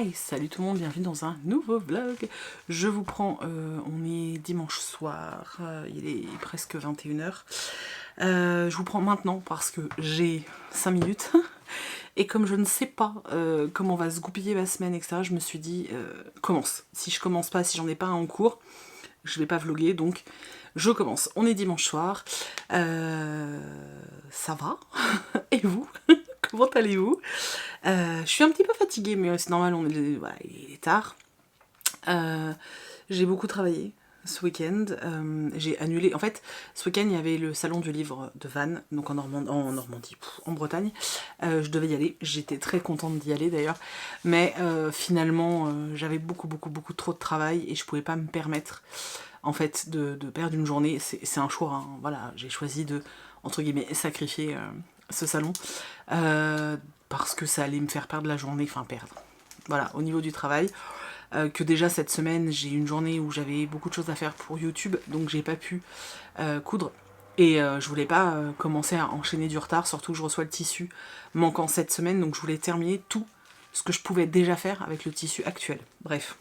Hey, salut tout le monde, bienvenue dans un nouveau vlog. Je vous prends, on est dimanche soir, il est presque 21h. Je vous prends maintenant parce que j'ai 5 minutes. Et comme je ne sais pas comment va se goupiller ma semaine, etc., je me suis dit, commence. Si je commence pas, si j'en ai pas un en cours, je vais pas vlogger, donc je commence. On est dimanche soir. Ça va? Et vous? Comment allez-vous? Je suis un petit peu fatiguée, mais c'est normal, voilà, il est tard. J'ai beaucoup travaillé ce week-end. J'ai annulé. En fait, ce week-end, il y avait le salon du livre de Vannes, donc en Normandie, en Bretagne. Je devais y aller. J'étais très contente d'y aller d'ailleurs. Mais finalement, j'avais beaucoup trop de travail et je pouvais pas me permettre en fait de perdre une journée. C'est un choix, hein. Voilà, j'ai choisi de, entre guillemets, sacrifier ce salon parce que ça allait me faire perdre la journée, enfin perdre. Voilà, au niveau du travail, que déjà cette semaine j'ai eu une journée où j'avais beaucoup de choses à faire pour YouTube, donc j'ai pas pu coudre. Et je voulais pas commencer à enchaîner du retard, surtout que je reçois le tissu manquant cette semaine, donc je voulais terminer tout ce que je pouvais déjà faire avec le tissu actuel. Bref.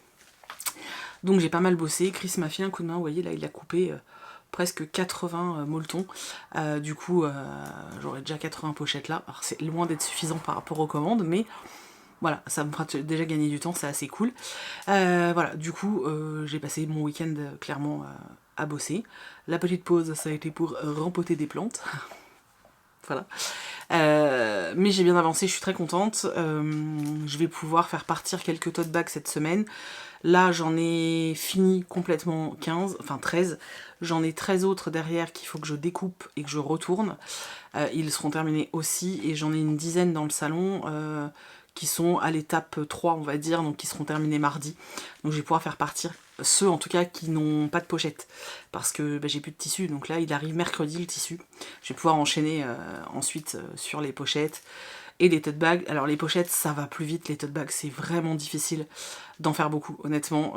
Donc j'ai pas mal bossé, Chris m'a fait un coup de main, vous voyez là il a coupé presque 80 molletons. Du coup j'aurais déjà 80 pochettes là, alors c'est loin d'être suffisant par rapport aux commandes, mais voilà, ça me fera déjà gagner du temps, c'est assez cool. Voilà, du coup, j'ai passé mon week-end clairement à bosser. La petite pause, ça a été pour rempoter des plantes. Voilà. Mais j'ai bien avancé, je suis très contente. Je vais pouvoir faire partir quelques tote bags cette semaine. Là, j'en ai fini complètement 15, enfin 13. J'en ai 13 autres derrière qu'il faut que je découpe et que je retourne. Ils seront terminés aussi, et j'en ai une dizaine dans le salon qui sont à l'étape 3, on va dire, donc qui seront terminés mardi. Donc je vais pouvoir faire partir ceux en tout cas qui n'ont pas de pochette, parce que j'ai plus de tissu, donc là il arrive mercredi le tissu. Je vais pouvoir enchaîner ensuite sur les pochettes et les tote bags. Alors les pochettes ça va plus vite, les tote bags c'est vraiment difficile d'en faire beaucoup, honnêtement.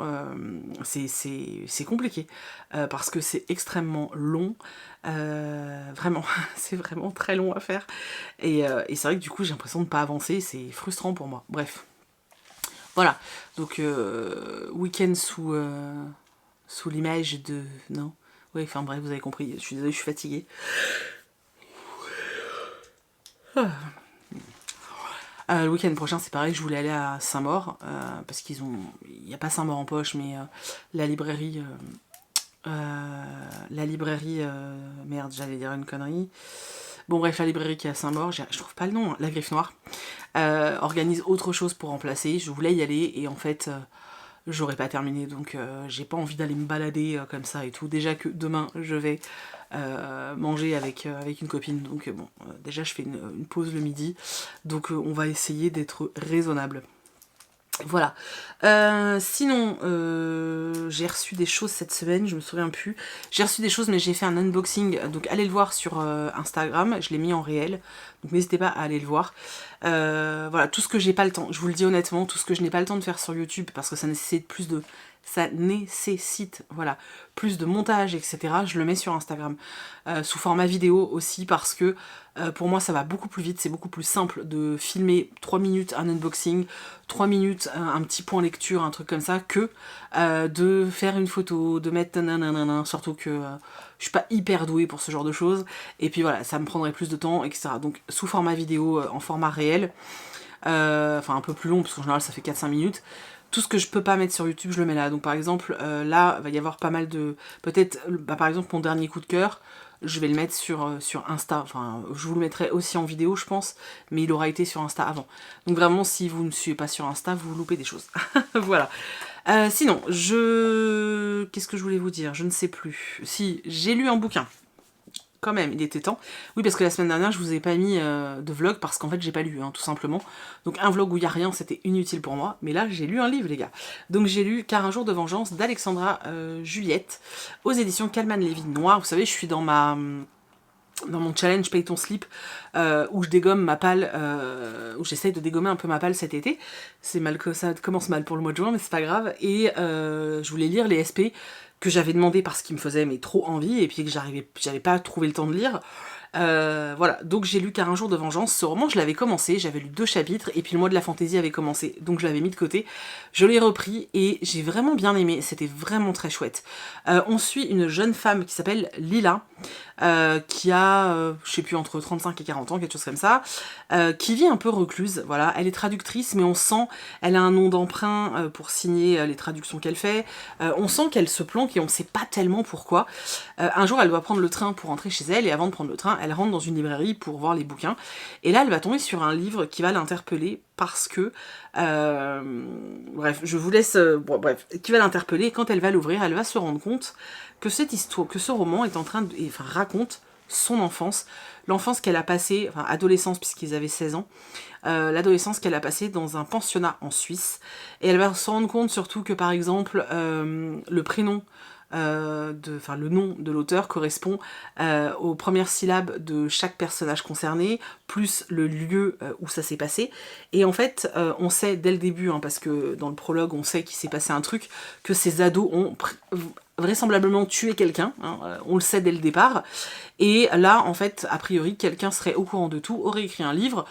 C'est compliqué parce que c'est extrêmement long, vraiment, c'est vraiment très long à faire. Et c'est vrai que du coup j'ai l'impression de ne pas avancer, c'est frustrant pour moi. Bref, voilà, donc week-end sous l'image de... Non, oui, enfin bref, vous avez compris, je suis désolée, je suis fatiguée. Le week-end prochain, c'est pareil, je voulais aller à Saint-Maur, parce qu'ils ont... Il n'y a pas Saint-Maur en poche, mais la librairie... merde, j'allais dire une connerie. Bon bref, la librairie qui est à Saint-Maur, je trouve pas le nom, hein, la Griffe Noire, organise autre chose pour remplacer. Je voulais y aller et en fait... j'aurais pas terminé, donc j'ai pas envie d'aller me balader comme ça et tout. Déjà que demain je vais manger avec une copine, donc bon, déjà je fais une pause le midi, donc on va essayer d'être raisonnable. Voilà. Sinon, j'ai reçu des choses cette semaine, je me souviens plus. J'ai reçu des choses, mais j'ai fait un unboxing, donc allez le voir sur Instagram, je l'ai mis en réel, donc n'hésitez pas à aller le voir. Voilà, tout ce que j'ai pas le temps, je vous le dis honnêtement, tout ce que je n'ai pas le temps de faire sur YouTube, parce que ça nécessite voilà, plus de montage, etc. Je le mets sur Instagram, sous format vidéo aussi, parce que pour moi ça va beaucoup plus vite, c'est beaucoup plus simple de filmer 3 minutes un unboxing, 3 minutes un petit point lecture, un truc comme ça, que de faire une photo, de mettre nanana, surtout que je suis pas hyper douée pour ce genre de choses, et puis voilà, ça me prendrait plus de temps, etc. Donc sous format vidéo, en format réel, enfin un peu plus long, parce qu'en général ça fait 4-5 minutes. Tout ce que je peux pas mettre sur YouTube, je le mets là. Donc par exemple, là, il va y avoir pas mal de... Peut-être, par exemple, mon dernier coup de cœur, je vais le mettre sur Insta. Enfin, je vous le mettrai aussi en vidéo, je pense, mais il aura été sur Insta avant. Donc vraiment, si vous ne me suivez pas sur Insta, vous loupez des choses. Voilà. Sinon, qu'est-ce que je voulais vous dire? Je ne sais plus. Si, j'ai lu un bouquin. Quand même, il était temps. Oui, parce que la semaine dernière, je vous ai pas mis de vlog parce qu'en fait, j'ai pas lu, hein, tout simplement. Donc un vlog où il y a rien, c'était inutile pour moi. Mais là, j'ai lu un livre, les gars. Donc j'ai lu Car un jour de vengeance d'Alexandra Juliette aux éditions Calman Lévy Noir. Vous savez, je suis dans mon challenge Paye ton slip, où je dégomme ma palle, où j'essaye de dégommer un peu ma palle cet été. C'est mal que ça commence mal pour le mois de juin, mais c'est pas grave. Et je voulais lire les SP que j'avais demandé parce qu'ils me faisaient mais trop envie, et puis que j'avais pas trouvé le temps de lire. Voilà, donc j'ai lu Car un jour de vengeance. Ce roman, je l'avais commencé, j'avais lu 2 chapitres, et puis le mois de la fantaisie avait commencé, donc je l'avais mis de côté. Je l'ai repris, et j'ai vraiment bien aimé, c'était vraiment très chouette. On suit une jeune femme qui s'appelle Lila, qui a, je sais plus, entre 35 et 40 ans, quelque chose comme ça, qui vit un peu recluse, voilà. Elle est traductrice, mais on sent, elle a un nom d'emprunt pour signer les traductions qu'elle fait. On sent qu'elle se planque et on sait pas tellement pourquoi. Un jour, elle doit prendre le train pour rentrer chez elle, et avant de prendre le train, elle rentre dans une librairie pour voir les bouquins. Et là, elle va tomber sur un livre qui va l'interpeller parce que... bref, je vous laisse... bon, bref, qui va l'interpeller. Quand elle va l'ouvrir, elle va se rendre compte que cette histoire, que ce roman est en train de... Enfin, raconte son enfance. L'enfance qu'elle a passée, enfin, adolescence, puisqu'ils avaient 16 ans. L'adolescence qu'elle a passée dans un pensionnat en Suisse. Et elle va se rendre compte surtout que, par exemple, le prénom... le nom de l'auteur correspond aux premières syllabes de chaque personnage concerné, plus le lieu où ça s'est passé. Et en fait, on sait dès le début, hein, parce que dans le prologue, on sait qu'il s'est passé un truc, que ces ados ont vraisemblablement tué quelqu'un, hein, on le sait dès le départ. Et là, en fait, a priori, quelqu'un serait au courant de tout, aurait écrit un livre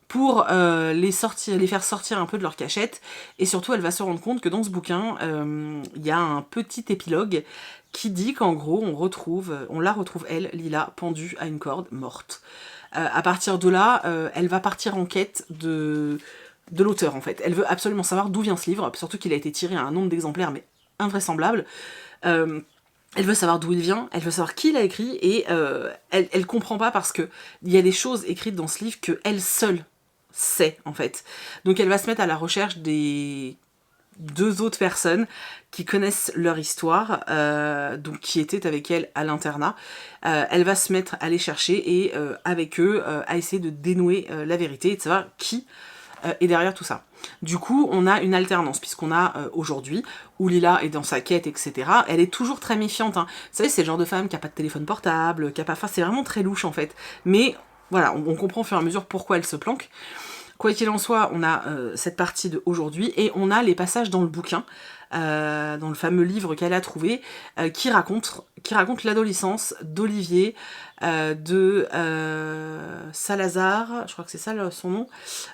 pour les faire sortir un peu de leur cachette, et surtout elle va se rendre compte que dans ce bouquin, il y a un petit épilogue qui dit qu'en gros on la retrouve elle, Lila, pendue à une corde, morte. À partir de là, elle va partir en quête de l'auteur en fait. Elle veut absolument savoir d'où vient ce livre, surtout qu'il a été tiré à un nombre d'exemplaires mais invraisemblable. Elle veut savoir d'où il vient, elle veut savoir qui l'a écrit, et elle comprend pas parce que il y a des choses écrites dans ce livre que elle seule sait en fait. Donc elle va se mettre à la recherche des 2 autres personnes qui connaissent leur histoire, donc qui étaient avec elle à l'internat. Elle va se mettre à les chercher et avec eux à essayer de dénouer la vérité et de savoir qui est derrière tout ça. Du coup, on a une alternance, puisqu'on a aujourd'hui, où Lila est dans sa quête, etc. Elle est toujours très méfiante, hein. Vous savez, c'est le genre de femme qui a pas de téléphone portable, qui a pas... Enfin, c'est vraiment très louche, en fait. Mais, voilà, on comprend au fur et à mesure pourquoi elle se planque. Quoi qu'il en soit, on a cette partie de aujourd'hui, et on a les passages dans le bouquin, dans le fameux livre qu'elle a trouvé, qui raconte l'adolescence d'Olivier, de Salazar, je crois que c'est ça son nom,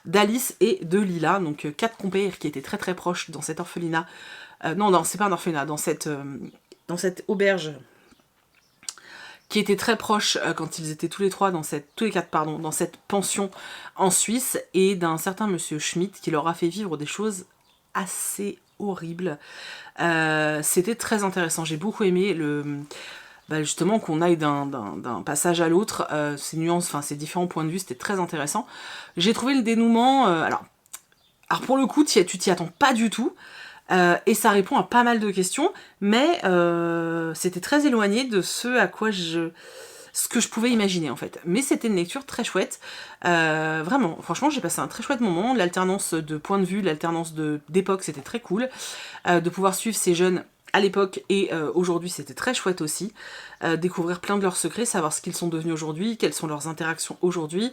d'Alice et de Lila, donc 4 compères qui étaient très très proches dans cet orphelinat. Non, c'est pas un orphelinat, dans cette auberge qui étaient très proches quand ils étaient tous les 4, pardon, dans cette pension en Suisse, et d'un certain monsieur Schmidt qui leur a fait vivre des choses assez horribles. C'était très intéressant, j'ai beaucoup aimé justement qu'on aille d'un passage à l'autre, ces nuances, enfin ces différents points de vue, c'était très intéressant. J'ai trouvé le dénouement, alors pour le coup, tu t'y attends pas du tout, et ça répond à pas mal de questions, mais c'était très éloigné de ce que je pouvais imaginer en fait. Mais c'était une lecture très chouette, vraiment, franchement j'ai passé un très chouette moment, l'alternance de points de vue, l'alternance d'époque, c'était très cool, de pouvoir suivre ces jeunes à l'époque et aujourd'hui, c'était très chouette aussi, découvrir plein de leurs secrets, savoir ce qu'ils sont devenus aujourd'hui, quelles sont leurs interactions aujourd'hui.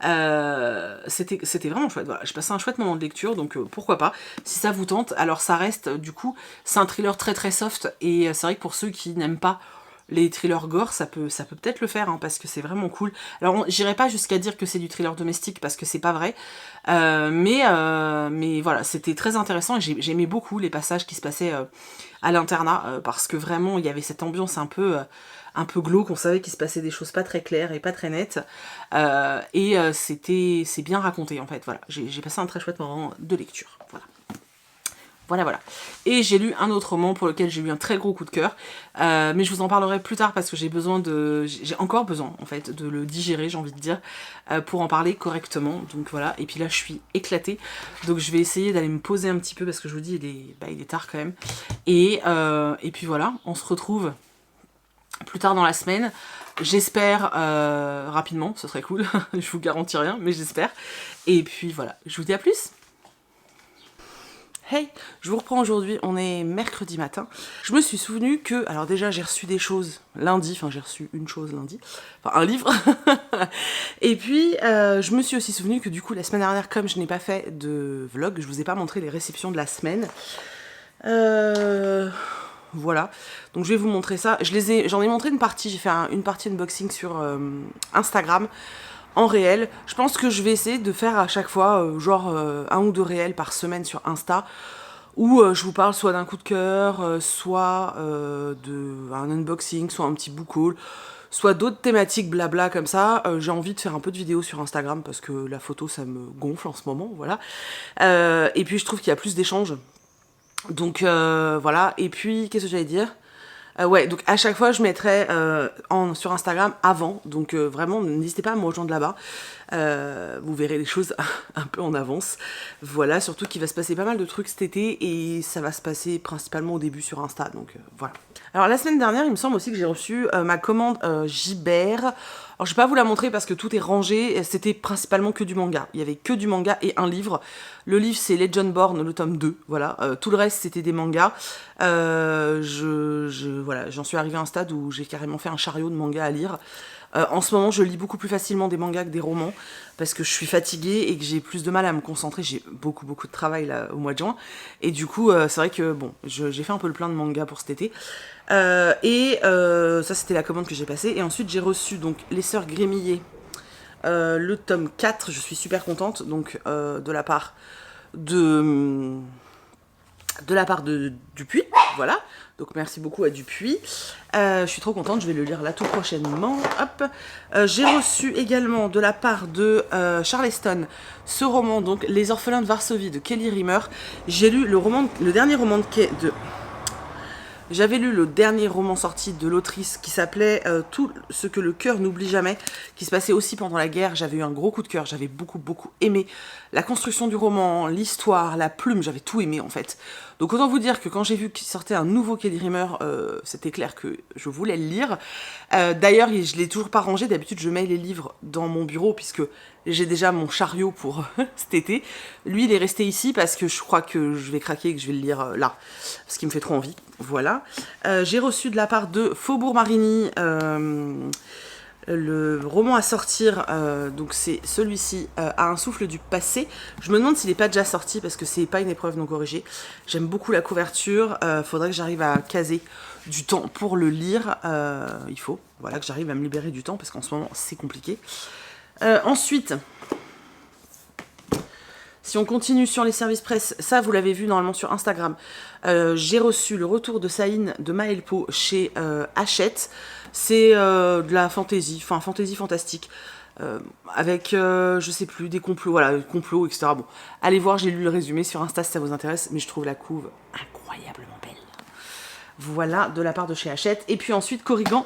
C'était vraiment chouette, voilà, j'ai passé un chouette moment de lecture, donc pourquoi pas, si ça vous tente. Alors ça reste, du coup, c'est un thriller très très soft, et c'est vrai que pour ceux qui n'aiment pas les thrillers gore, ça peut peut-être le faire, hein, parce que c'est vraiment cool. Alors j'irai pas jusqu'à dire que c'est du thriller domestique, parce que c'est pas vrai, mais voilà, c'était très intéressant, et j'aimais beaucoup les passages qui se passaient à l'internat, parce que vraiment il y avait cette ambiance un peu glauque, on savait qu'il se passait des choses pas très claires et pas très nettes, et c'est bien raconté en fait, voilà, j'ai passé un très chouette moment de lecture, voilà. Voilà. Et j'ai lu un autre roman pour lequel j'ai eu un très gros coup de cœur, mais je vous en parlerai plus tard parce que j'ai encore besoin en fait de le digérer, j'ai envie de dire, pour en parler correctement. Donc voilà, et puis là je suis éclatée, donc je vais essayer d'aller me poser un petit peu parce que je vous dis il est tard quand même. Et puis voilà, on se retrouve plus tard dans la semaine. J'espère rapidement, ce serait cool, je vous garantis rien, mais j'espère. Et puis voilà, je vous dis à plus. Hey, je vous reprends aujourd'hui, on est mercredi matin. Je me suis souvenu que, alors déjà j'ai reçu des choses lundi, enfin j'ai reçu une chose lundi, enfin un livre. Et puis je me suis aussi souvenu que du coup la semaine dernière, comme je n'ai pas fait de vlog, je vous ai pas montré les réceptions de la semaine. voilà, donc je vais vous montrer ça. J'en ai montré une partie, j'ai fait une partie unboxing sur Instagram en réel. Je pense que je vais essayer de faire à chaque fois genre 1 ou 2 réels par semaine sur Insta, où je vous parle soit d'un coup de cœur, soit d'un unboxing, soit un petit book haul, soit d'autres thématiques blabla comme ça. J'ai envie de faire un peu de vidéos sur Instagram parce que la photo ça me gonfle en ce moment, voilà. Et puis je trouve qu'il y a plus d'échanges. Donc voilà, et puis qu'est-ce que j'allais dire? Ouais, donc à chaque fois je mettrai sur Instagram avant, donc vraiment n'hésitez pas à me rejoindre là-bas, vous verrez les choses un peu en avance. Voilà, surtout qu'il va se passer pas mal de trucs cet été et ça va se passer principalement au début sur Insta, donc voilà. Alors la semaine dernière, il me semble aussi que j'ai reçu ma commande Gibert. Alors je vais pas vous la montrer parce que tout est rangé, c'était principalement que du manga. Il y avait que du manga et un livre. Le livre c'est Legendborn, le tome 2, voilà. Tout le reste c'était des mangas. Voilà, j'en suis arrivée à un stade où j'ai carrément fait un chariot de mangas à lire. En ce moment, je lis beaucoup plus facilement des mangas que des romans parce que je suis fatiguée et que j'ai plus de mal à me concentrer. J'ai beaucoup de travail là au mois de juin et du coup, c'est vrai que bon, j'ai fait un peu le plein de mangas pour cet été. Ça, c'était la commande que j'ai passée. Et ensuite, j'ai reçu donc Les Sœurs Grémillé, le tome 4. Je suis super contente donc de la part de Dupuis, voilà. Donc merci beaucoup à Dupuis. Je suis trop contente, je vais le lire là tout prochainement. Hop. J'ai reçu également de la part de Charleston ce roman, donc Les Orphelins de Varsovie de Kelly Rimmer. J'ai lu le dernier roman de J'avais lu le dernier roman sorti de l'autrice qui s'appelait Tout ce que le cœur n'oublie jamais, qui se passait aussi pendant la guerre. J'avais eu un gros coup de cœur, j'avais beaucoup aimé la construction du roman, l'histoire, la plume, j'avais tout aimé en fait. Donc autant vous dire que quand j'ai vu qu'il sortait un nouveau Kelly Rimmer, c'était clair que je voulais le lire. D'ailleurs, je l'ai toujours pas rangé, d'habitude je mets les livres dans mon bureau puisque j'ai déjà mon chariot pour cet été. Lui, il est resté ici parce que je crois que je vais craquer et que je vais le lire là, parce qu'il me fait trop envie. Voilà. J'ai reçu de la part de Faubourg Marigny le roman à sortir, donc c'est celui-ci, À un souffle du passé. Je me demande s'il n'est pas déjà sorti parce que c'est pas une épreuve non corrigée. J'aime beaucoup la couverture, faudrait que j'arrive à caser du temps pour le lire. Il faut, voilà, que j'arrive à me libérer du temps parce qu'en ce moment c'est compliqué. Ensuite, si on continue sur les services presse, ça vous l'avez vu normalement sur Instagram, j'ai reçu le retour de Saïn de Maelpo chez Hachette. C'est de la fantasy, enfin fantasy fantastique, avec, je sais plus, des complots, voilà, complots, etc. Bon, allez voir, j'ai lu le résumé sur Insta si ça vous intéresse, mais je trouve la couve incroyablement belle. Voilà, de la part de chez Hachette. Et puis ensuite, Corrigan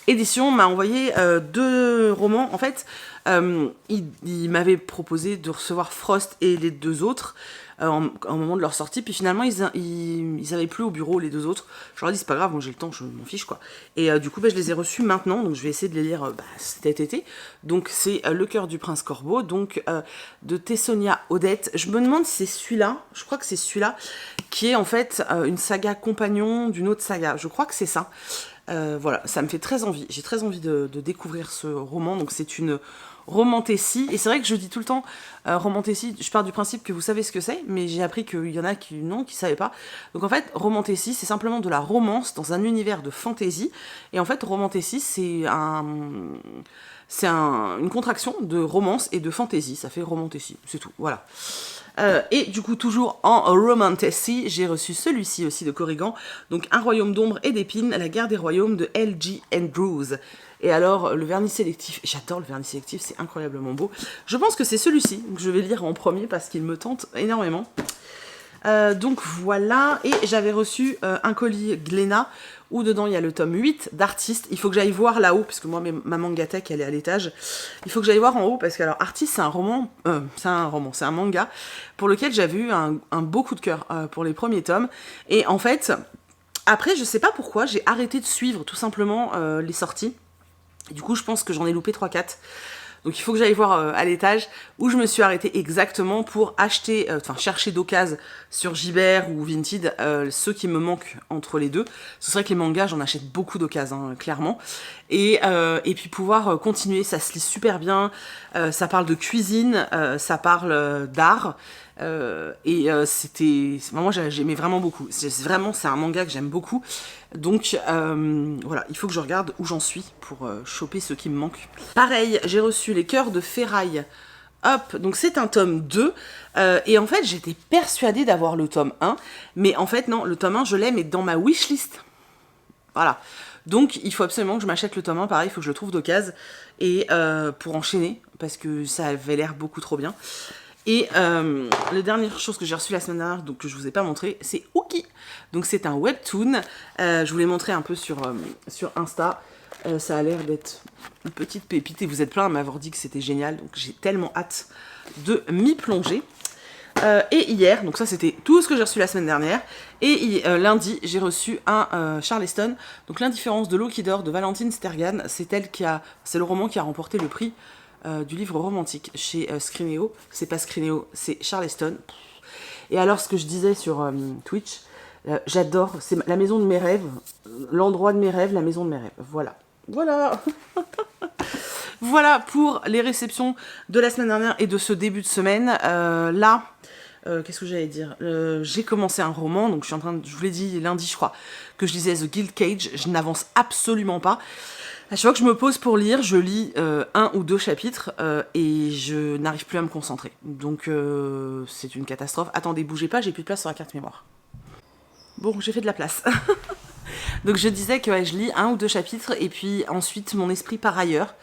Édition m'a envoyé 2 romans. En fait, il m'avait proposé de recevoir Frost et les 2 autres au moment de leur sortie. Puis finalement, ils avaient plus au bureau les 2 autres. Je leur ai dit, c'est pas grave, moi j'ai le temps, je m'en fiche quoi. Et du coup, je les ai reçus maintenant. Donc je vais essayer de les lire cet été. Donc c'est Le cœur du prince Corbeau, donc de Tessonia Odette. Je me demande si c'est celui-là, je crois que c'est celui-là, qui est en fait une saga compagnon d'une autre saga. Je crois que c'est ça. Voilà, ça me fait très envie. J'ai très envie de découvrir ce roman. Donc c'est une romantécie. Et c'est vrai que je dis tout le temps romantécie. Je pars du principe que vous savez ce que c'est, mais j'ai appris qu'il y en a qui ne savaient pas. Donc en fait, romantécie, c'est simplement de la romance dans un univers de fantasy. Et en fait, romantécie, c'est une contraction de romance et de fantasy. Ça fait romantécie, c'est tout. Voilà. Et du coup, toujours en romantasy, j'ai reçu celui-ci aussi de Corrigan, donc Un royaume d'ombre et d'épines, la guerre des royaumes de L.G. Andrews. Et alors, le vernis sélectif, j'adore le vernis sélectif, c'est incroyablement beau. Je pense que c'est celui-ci que je vais lire en premier parce qu'il me tente énormément. Donc voilà, et j'avais reçu un colis Glénat où dedans il y a le tome 8 d'Artiste. Il faut que j'aille voir là-haut, parce que moi ma mangatech elle est à l'étage. Il faut que j'aille voir en haut parce que alors Artiste c'est un manga pour lequel j'avais eu un beau coup de cœur pour les premiers tomes. Et en fait, après je sais pas pourquoi, j'ai arrêté de suivre tout simplement les sorties. Et du coup je pense que j'en ai loupé 3-4. Donc il faut que j'aille voir à l'étage où je me suis arrêtée exactement pour acheter, chercher d'occasion sur Gibert ou Vinted ceux qui me manquent entre les deux. Ce serait que les mangas, j'en achète beaucoup d'occasion, clairement. et puis pouvoir continuer, ça se lit super bien, ça parle de cuisine, ça parle d'art, c'était... Moi j'aimais vraiment beaucoup, c'est un manga que j'aime beaucoup, donc voilà, il faut que je regarde où j'en suis pour choper ce qui me manque. Pareil, j'ai reçu Les Cœurs de Ferraille. Hop, donc c'est un tome 2, et en fait j'étais persuadée d'avoir le tome 1, mais en fait non, le tome 1 je l'ai, mais dans ma wishlist. Voilà, donc il faut absolument que je m'achète le tome 1, pareil, il faut que je le trouve d'occasion, et pour enchaîner, parce que ça avait l'air beaucoup trop bien. Et la dernière chose que j'ai reçue la semaine dernière, donc que je vous ai pas montré, c'est Ookie. Donc c'est un webtoon, je vous l'ai montré un peu sur Insta. Ça a l'air d'être une petite pépite et vous êtes plein à m'avoir dit que c'était génial, donc j'ai tellement hâte de m'y plonger. Et hier, donc ça c'était tout ce que j'ai reçu la semaine dernière, et lundi j'ai reçu un Charleston, donc L'indifférence de l'eau qui dort de Valentine Stergan. C'est le roman qui a remporté le prix du livre romantique chez Scrinéo. C'est pas Scrinéo, c'est Charleston. Et alors ce que je disais sur Twitch, j'adore, c'est la maison de mes rêves, l'endroit de mes rêves, la maison de mes rêves, voilà. Voilà. Voilà pour les réceptions de la semaine dernière et de ce début de semaine. Là, qu'est-ce que j'allais dire, j'ai commencé un roman, donc je vous l'ai dit lundi je crois, que je lisais The Guild Cage. Je n'avance absolument pas. À chaque fois que je me pose pour lire, je lis 1 ou 2 chapitres et je n'arrive plus à me concentrer. Donc c'est une catastrophe. Attendez, bougez pas, j'ai plus de place sur la carte mémoire. Bon, j'ai fait de la place. Donc je disais que ouais, je lis 1 ou 2 chapitres et puis ensuite mon esprit part ailleurs.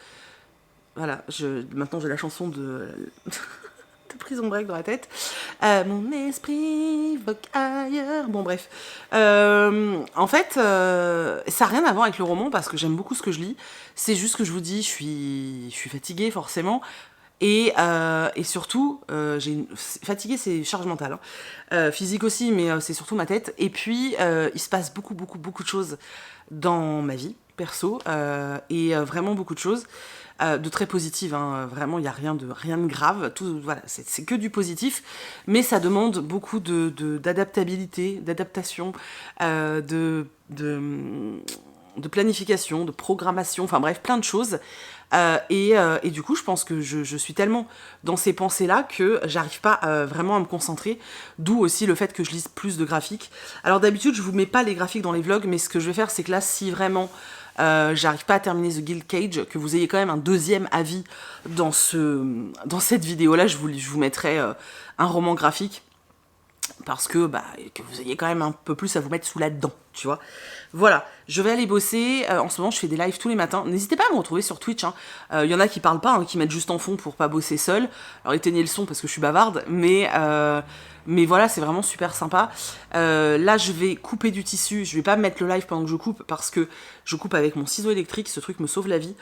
Voilà, maintenant j'ai la chanson de Prison Break dans la tête. Mon esprit vogue ailleurs. Bon bref. En fait, ça n'a rien à voir avec le roman parce que j'aime beaucoup ce que je lis. C'est juste que je vous dis, je suis fatiguée forcément. Et surtout, fatiguée, c'est charge mentale, hein. Physique aussi, mais c'est surtout ma tête. Et puis, il se passe beaucoup de choses dans ma vie, perso, et vraiment beaucoup de choses, de très positives, hein. Vraiment, il n'y a rien de grave. Tout, voilà, c'est que du positif, mais ça demande beaucoup d'adaptabilité, d'adaptation, de planification, de programmation, enfin bref, plein de choses. Et du coup, je pense que je suis tellement dans ces pensées-là que j'arrive pas vraiment à me concentrer, d'où aussi le fait que je lise plus de graphiques. Alors d'habitude, je vous mets pas les graphiques dans les vlogs, mais ce que je vais faire, c'est que là, si vraiment j'arrive pas à terminer The Guild Cage, que vous ayez quand même un deuxième avis dans cette vidéo-là, je vous mettrai un roman graphique, parce que vous ayez quand même un peu plus à vous mettre sous la dent, tu vois. Voilà, je vais aller bosser. En ce moment, je fais des lives tous les matins. N'hésitez pas à me retrouver sur Twitch, hein. Y en a qui parlent pas, hein, qui mettent juste en fond pour pas bosser seul. Alors éteignez le son parce que je suis bavarde, mais voilà, c'est vraiment super sympa. Là, je vais couper du tissu. Je vais pas mettre le live pendant que je coupe parce que je coupe avec mon ciseau électrique. Ce truc me sauve la vie.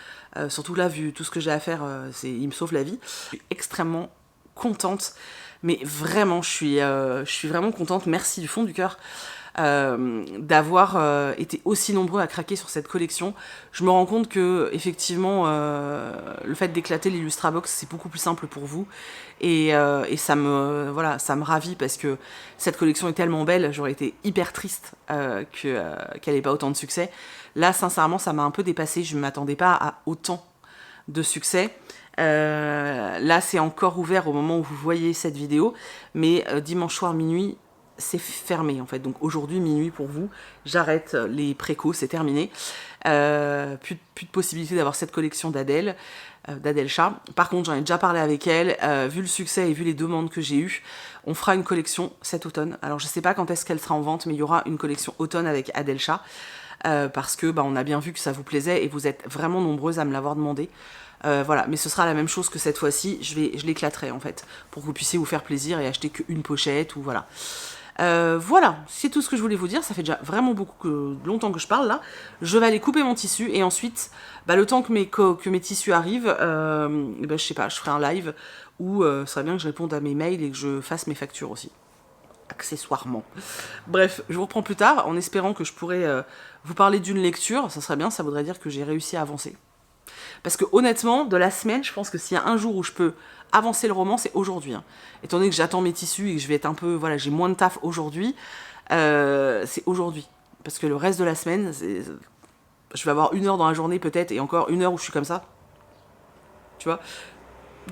Surtout là, vu tout ce que j'ai à faire, il me sauve la vie. Je suis extrêmement contente. Mais vraiment, je suis vraiment contente. Merci du fond du cœur d'avoir été aussi nombreux à craquer sur cette collection. Je me rends compte que effectivement, le fait d'éclater l'Illustrabox, c'est beaucoup plus simple pour vous. Et ça me ravit parce que cette collection est tellement belle. J'aurais été hyper triste qu'elle n'ait pas autant de succès. Là, sincèrement, ça m'a un peu dépassée. Je ne m'attendais pas à autant de succès. Là, c'est encore ouvert au moment où vous voyez cette vidéo, mais dimanche soir minuit, c'est fermé en fait. Donc aujourd'hui minuit pour vous, j'arrête les précos, c'est terminé. Plus de possibilité d'avoir cette collection d'Adèle Chat. Par contre, j'en ai déjà parlé avec elle. Vu le succès et vu les demandes que j'ai eues, on fera une collection cet automne. Alors je sais pas quand est-ce qu'elle sera en vente, mais il y aura une collection automne avec Adèle Chat. Parce que on a bien vu que ça vous plaisait et vous êtes vraiment nombreuses à me l'avoir demandé. Voilà, mais ce sera la même chose que cette fois-ci, je l'éclaterai en fait, pour que vous puissiez vous faire plaisir et acheter qu'une pochette ou voilà. Voilà, c'est tout ce que je voulais vous dire, ça fait déjà vraiment longtemps que je parle là. Je vais aller couper mon tissu et ensuite, le temps que mes tissus arrivent, je sais pas, je ferai un live où ce serait bien que je réponde à mes mails et que je fasse mes factures aussi. Accessoirement. Bref, je vous reprends plus tard en espérant que je pourrais vous parler d'une lecture, ça serait bien, ça voudrait dire que j'ai réussi à avancer. Parce que honnêtement, de la semaine, je pense que s'il y a un jour où je peux avancer le roman, c'est aujourd'hui. Hein. Étant donné que j'attends mes tissus et que je vais être un peu... Voilà, j'ai moins de taf aujourd'hui, c'est aujourd'hui. Parce que le reste de la semaine, je vais avoir 1 heure dans la journée peut-être, et encore 1 heure où je suis comme ça. Tu vois.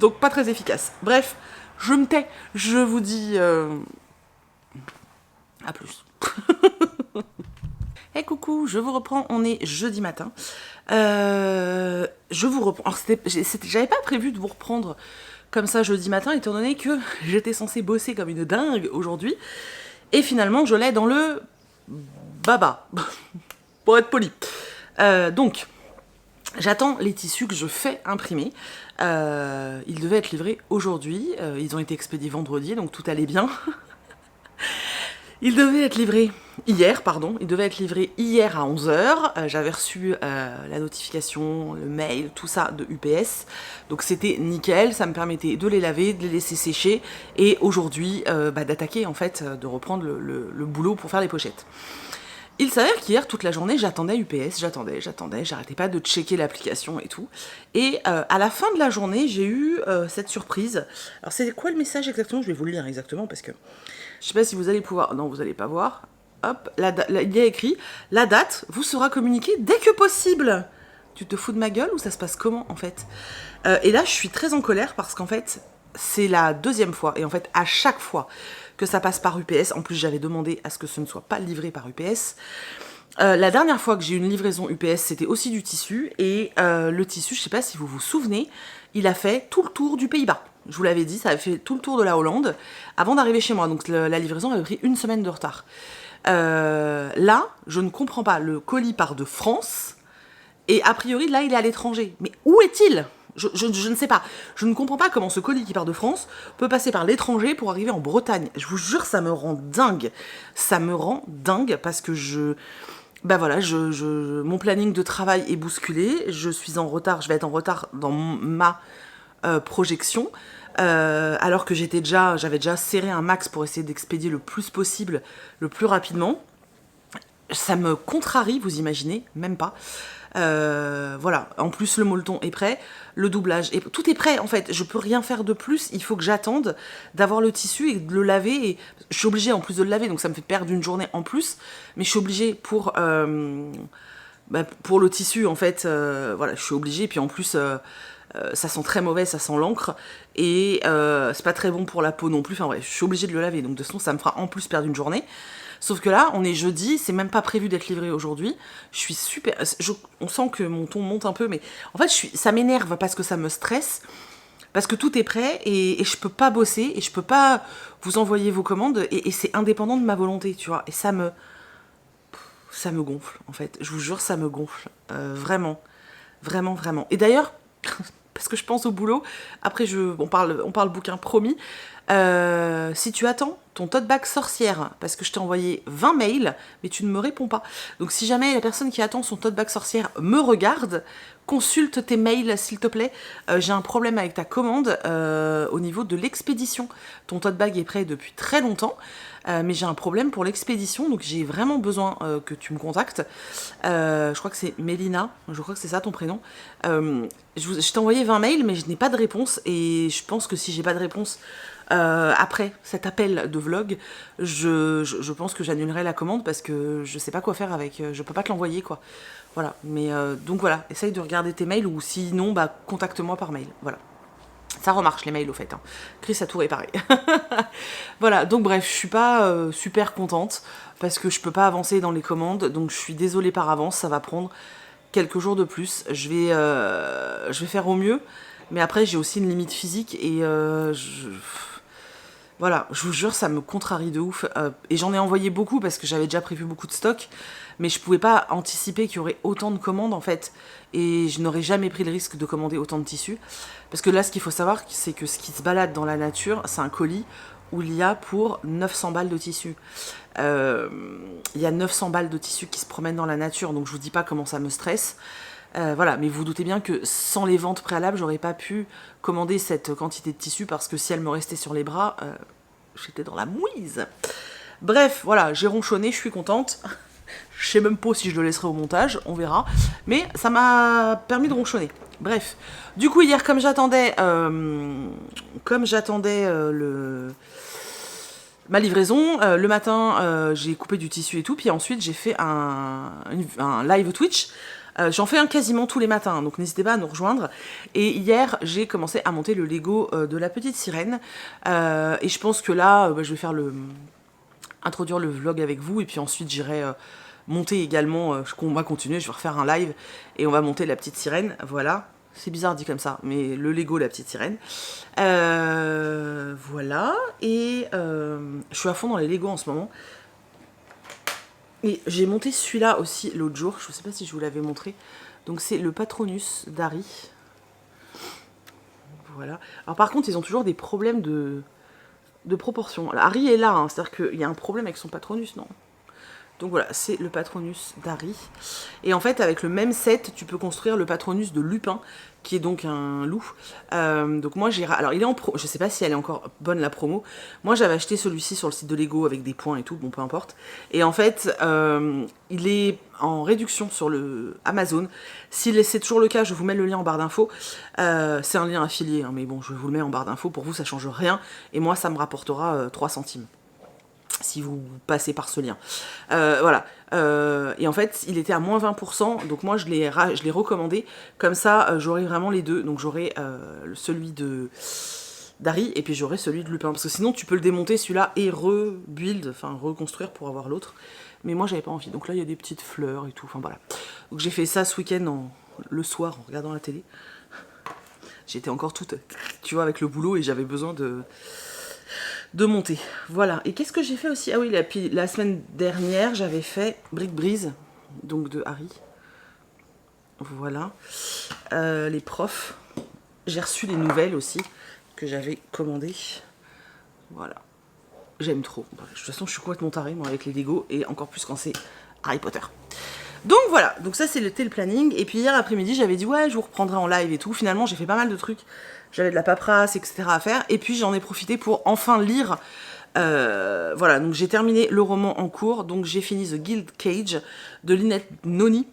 Donc pas très efficace. Bref, je me tais. Je vous dis à plus. Hey coucou, je vous reprends, on est jeudi matin. Je vous reprends. Alors j'avais pas prévu de vous reprendre comme ça jeudi matin, étant donné que j'étais censée bosser comme une dingue aujourd'hui. Et finalement, je l'ai dans le baba, pour être poli. Donc, j'attends les tissus que je fais imprimer. Ils devaient être livrés aujourd'hui. Ils ont été expédiés vendredi, donc tout allait bien. Ils devaient être livrés hier, pardon. Ils devaient être livrés hier à 11h. J'avais reçu la notification, le mail, tout ça de UPS. Donc c'était nickel. Ça me permettait de les laver, de les laisser sécher. Et aujourd'hui, d'attaquer, en fait, de reprendre le boulot pour faire les pochettes. Il s'avère qu'hier, toute la journée, j'attendais UPS, j'arrêtais pas de checker l'application et tout. Et à la fin de la journée, j'ai eu cette surprise. Alors c'est quoi le message exactement? Je vais vous le lire exactement parce que je sais pas si vous allez pouvoir... Non, vous allez pas voir. Hop, il y a écrit « La date vous sera communiquée dès que possible !» Tu te fous de ma gueule ou ça se passe comment en fait? Et là, je suis très en colère parce qu'en fait, c'est la 2e fois. Et en fait, à chaque fois que ça passe par UPS, en plus j'avais demandé à ce que ce ne soit pas livré par UPS. La dernière fois que j'ai eu une livraison UPS, c'était aussi du tissu. Et le tissu, je sais pas si vous vous souvenez, il a fait tout le tour du Pays-Bas. Je vous l'avais dit, ça avait fait tout le tour de la Hollande avant d'arriver chez moi. Donc la livraison avait pris 1 semaine de retard. Là, je ne comprends pas. Le colis part de France et a priori, là, il est à l'étranger. Mais où est-il ? Je ne sais pas. Je ne comprends pas comment ce colis qui part de France peut passer par l'étranger pour arriver en Bretagne. Je vous jure, ça me rend dingue. Ça me rend dingue parce que mon planning de travail est bousculé. Je suis en retard. Je vais être en retard dans ma projection. Alors que j'avais déjà serré un max pour essayer d'expédier le plus possible, le plus rapidement. Ça me contrarie, vous imaginez, même pas. Voilà, en plus le molleton est prêt, le doublage, tout est prêt en fait, je peux rien faire de plus, il faut que j'attende d'avoir le tissu et de le laver, et je suis obligée en plus de le laver, donc ça me fait perdre une journée en plus, mais je suis obligée pour le tissu en fait, voilà, je suis obligée, et puis en plus ça sent très mauvais, ça sent l'encre, et c'est pas très bon pour la peau non plus, enfin bref, je suis obligée de le laver, donc de toute façon ça me fera en plus perdre une journée. Sauf que là, on est jeudi, c'est même pas prévu d'être livré aujourd'hui. Je suis super... on sent que mon ton monte un peu, mais en fait, ça m'énerve parce que ça me stresse, parce que tout est prêt et je peux pas bosser, et je peux pas vous envoyer vos commandes, et c'est indépendant de ma volonté, tu vois. Et ça me gonfle, en fait. Je vous jure, ça me gonfle. Vraiment. Vraiment, vraiment. Et d'ailleurs... parce que je pense au boulot, après on parle bouquin promis, si tu attends ton tote bag sorcière, parce que je t'ai envoyé 20 mails, mais tu ne me réponds pas. Donc si jamais la personne qui attend son tote bag sorcière me regarde, consulte tes mails s'il te plaît. J'ai un problème avec ta commande au niveau de l'expédition. Ton tote bag est prêt depuis très longtemps, mais j'ai un problème pour l'expédition, donc j'ai vraiment besoin que tu me contactes. Je crois que c'est Mélina, je crois que c'est ça ton prénom. Je t'ai envoyé 20 mails, mais je n'ai pas de réponse, et je pense que si j'ai pas de réponse après cet appel de vlog, je pense que j'annulerai la commande parce que je sais pas quoi faire avec, je peux pas te l'envoyer quoi. Voilà, mais donc voilà, essaye de regarder tes mails, ou sinon contacte-moi par mail, voilà. Ça remarche les mails au fait, hein. Chris a tout réparé. Voilà, donc bref, je suis pas super contente parce que je peux pas avancer dans les commandes, donc je suis désolée par avance, ça va prendre quelques jours de plus. Je vais faire au mieux, mais après j'ai aussi une limite physique, et voilà, je vous jure, ça me contrarie de ouf. Et j'en ai envoyé beaucoup parce que j'avais déjà prévu beaucoup de stock, mais je pouvais pas anticiper qu'il y aurait autant de commandes en fait. Et je n'aurais jamais pris le risque de commander autant de tissus. Parce que là, ce qu'il faut savoir, c'est que ce qui se balade dans la nature, c'est un colis où il y a pour 900 balles de tissu. Il y a 900 balles de tissu qui se promènent dans la nature, donc je vous dis pas comment ça me stresse. Voilà, mais vous doutez bien que sans les ventes préalables, j'aurais pas pu commander cette quantité de tissu, parce que si elle me restait sur les bras, j'étais dans la mouise. Bref, voilà, j'ai ronchonné, je suis contente. Je sais même pas si je le laisserai au montage, on verra. Mais ça m'a permis de ronchonner. Bref, du coup hier, comme j'attendais ma livraison, le matin j'ai coupé du tissu et tout, puis ensuite j'ai fait un live Twitch J'en fais un quasiment tous les matins, donc n'hésitez pas à nous rejoindre. Et hier, j'ai commencé à monter le Lego de la petite sirène. Et je pense que là, je vais faire introduire le vlog avec vous. Et puis ensuite, j'irai monter également. On va continuer, je vais refaire un live. Et on va monter la petite sirène. Voilà. C'est bizarre dit comme ça, mais le Lego, la petite sirène. Voilà. Et je suis à fond dans les Lego en ce moment. Et j'ai monté celui-là aussi l'autre jour, je ne sais pas si je vous l'avais montré. Donc c'est le Patronus d'Harry. Voilà. Alors par contre, ils ont toujours des problèmes de proportion. Alors, Harry est là, hein, c'est-à-dire qu'il y a un problème avec son Patronus, non? Donc voilà, c'est le Patronus d'Harry. Et en fait, avec le même set, tu peux construire le Patronus de Lupin, qui est donc un loup. Donc moi, alors il est en pro... Je sais pas si elle est encore bonne, la promo. Moi, j'avais acheté celui-ci sur le site de Lego avec des points et tout, bon, peu importe. Et en fait, il est en réduction sur le Amazon. Si c'est toujours le cas, je vous mets le lien en barre d'infos. C'est un lien affilié, hein, mais bon, je vous le mets en barre d'infos. Pour vous, ça change rien. Et moi, ça me rapportera 3 centimes. Si vous passez par ce lien. Voilà. Et en fait, il était à moins 20%, donc moi je l'ai recommandé. Comme ça, j'aurai vraiment les deux. Donc j'aurai celui d'Harry et puis j'aurai celui de Lupin. Parce que sinon, tu peux le démonter celui-là et rebuild, enfin reconstruire pour avoir l'autre. Mais moi, j'avais pas envie. Donc là, il y a des petites fleurs et tout. Enfin voilà. Donc j'ai fait ça ce week-end le soir en regardant la télé. J'étais encore toute, tu vois, avec le boulot et j'avais besoin de monter. Voilà. Et qu'est-ce que j'ai fait aussi? Ah oui, la semaine dernière, j'avais fait Brick Breeze, donc de Harry. Voilà. Les profs. J'ai reçu les nouvelles aussi, que j'avais commandées. Voilà. J'aime trop. De toute façon, je suis complètement tarée, moi, avec les Lego, et encore plus quand c'est Harry Potter. Donc voilà, donc ça c'était le planning. Et puis hier après-midi, j'avais dit ouais, je vous reprendrai en live et tout. Finalement, j'ai fait pas mal de trucs. J'avais de la paperasse, etc. à faire. Et puis j'en ai profité pour enfin lire. Voilà, donc j'ai terminé le roman en cours. Donc j'ai fini The Guild Cage de Lynette Noni.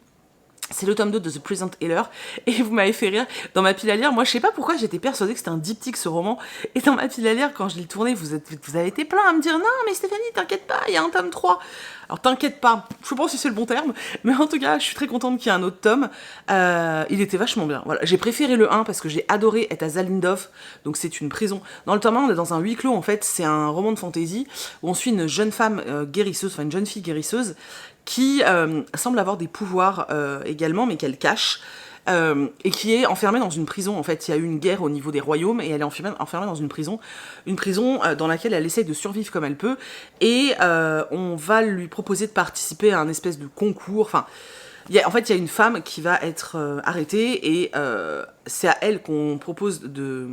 C'est le tome 2 de The Present Healer. Et vous m'avez fait rire. Dans ma pile à lire, moi je sais pas pourquoi j'étais persuadée que c'était un diptyque ce roman. Et dans ma pile à lire, quand je l'ai tourné, vous avez été plein à me dire non mais Stéphanie, t'inquiète pas, il y a un tome 3. Alors t'inquiète pas, je sais pas si c'est le bon terme, mais en tout cas je suis très contente qu'il y ait un autre tome. Il était vachement bien. Voilà. J'ai préféré le 1 parce que j'ai adoré être à Zalindov, donc c'est une prison. Dans le tome 1, on est dans un huis clos en fait, c'est un roman de fantasy où on suit une jeune femme guérisseuse, enfin une jeune fille guérisseuse, qui semble avoir des pouvoirs également, mais qu'elle cache, et qui est enfermée dans une prison. En fait, il y a eu une guerre au niveau des royaumes, et elle est enfermée dans une prison dans laquelle elle essaye de survivre comme elle peut, et on va lui proposer de participer à un espèce de concours, enfin... En fait, il y a une femme qui va être arrêtée et c'est à elle qu'on propose de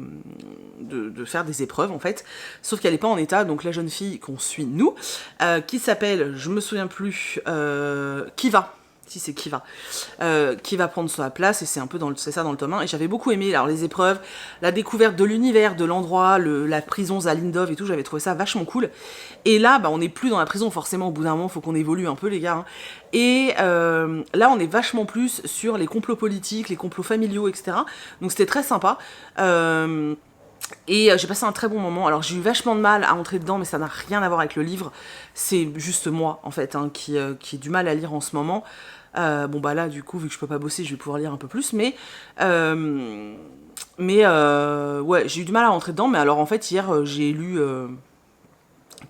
faire des épreuves, en fait. Sauf qu'elle n'est pas en état, donc la jeune fille qu'on suit, nous, qui s'appelle, je me souviens plus, Kiva. Si c'est Kiva, qui va prendre sa place, et c'est un peu c'est ça dans le tome 1, et j'avais beaucoup aimé alors les épreuves, la découverte de l'univers, de l'endroit, la prison Zalindov et tout, j'avais trouvé ça vachement cool. Et là, bah, on n'est plus dans la prison, forcément, au bout d'un moment, faut qu'on évolue un peu, les gars. Hein. Et là, on est vachement plus sur les complots politiques, les complots familiaux, etc. Donc c'était très sympa. Et j'ai passé un très bon moment. Alors j'ai eu vachement de mal à entrer dedans, mais ça n'a rien à voir avec le livre. C'est juste moi, en fait, hein, qui ai du mal à lire en ce moment. Bon bah là, du coup, vu que je peux pas bosser, je vais pouvoir lire un peu plus, mais ouais, j'ai eu du mal à rentrer dedans. Mais alors en fait, hier, j'ai lu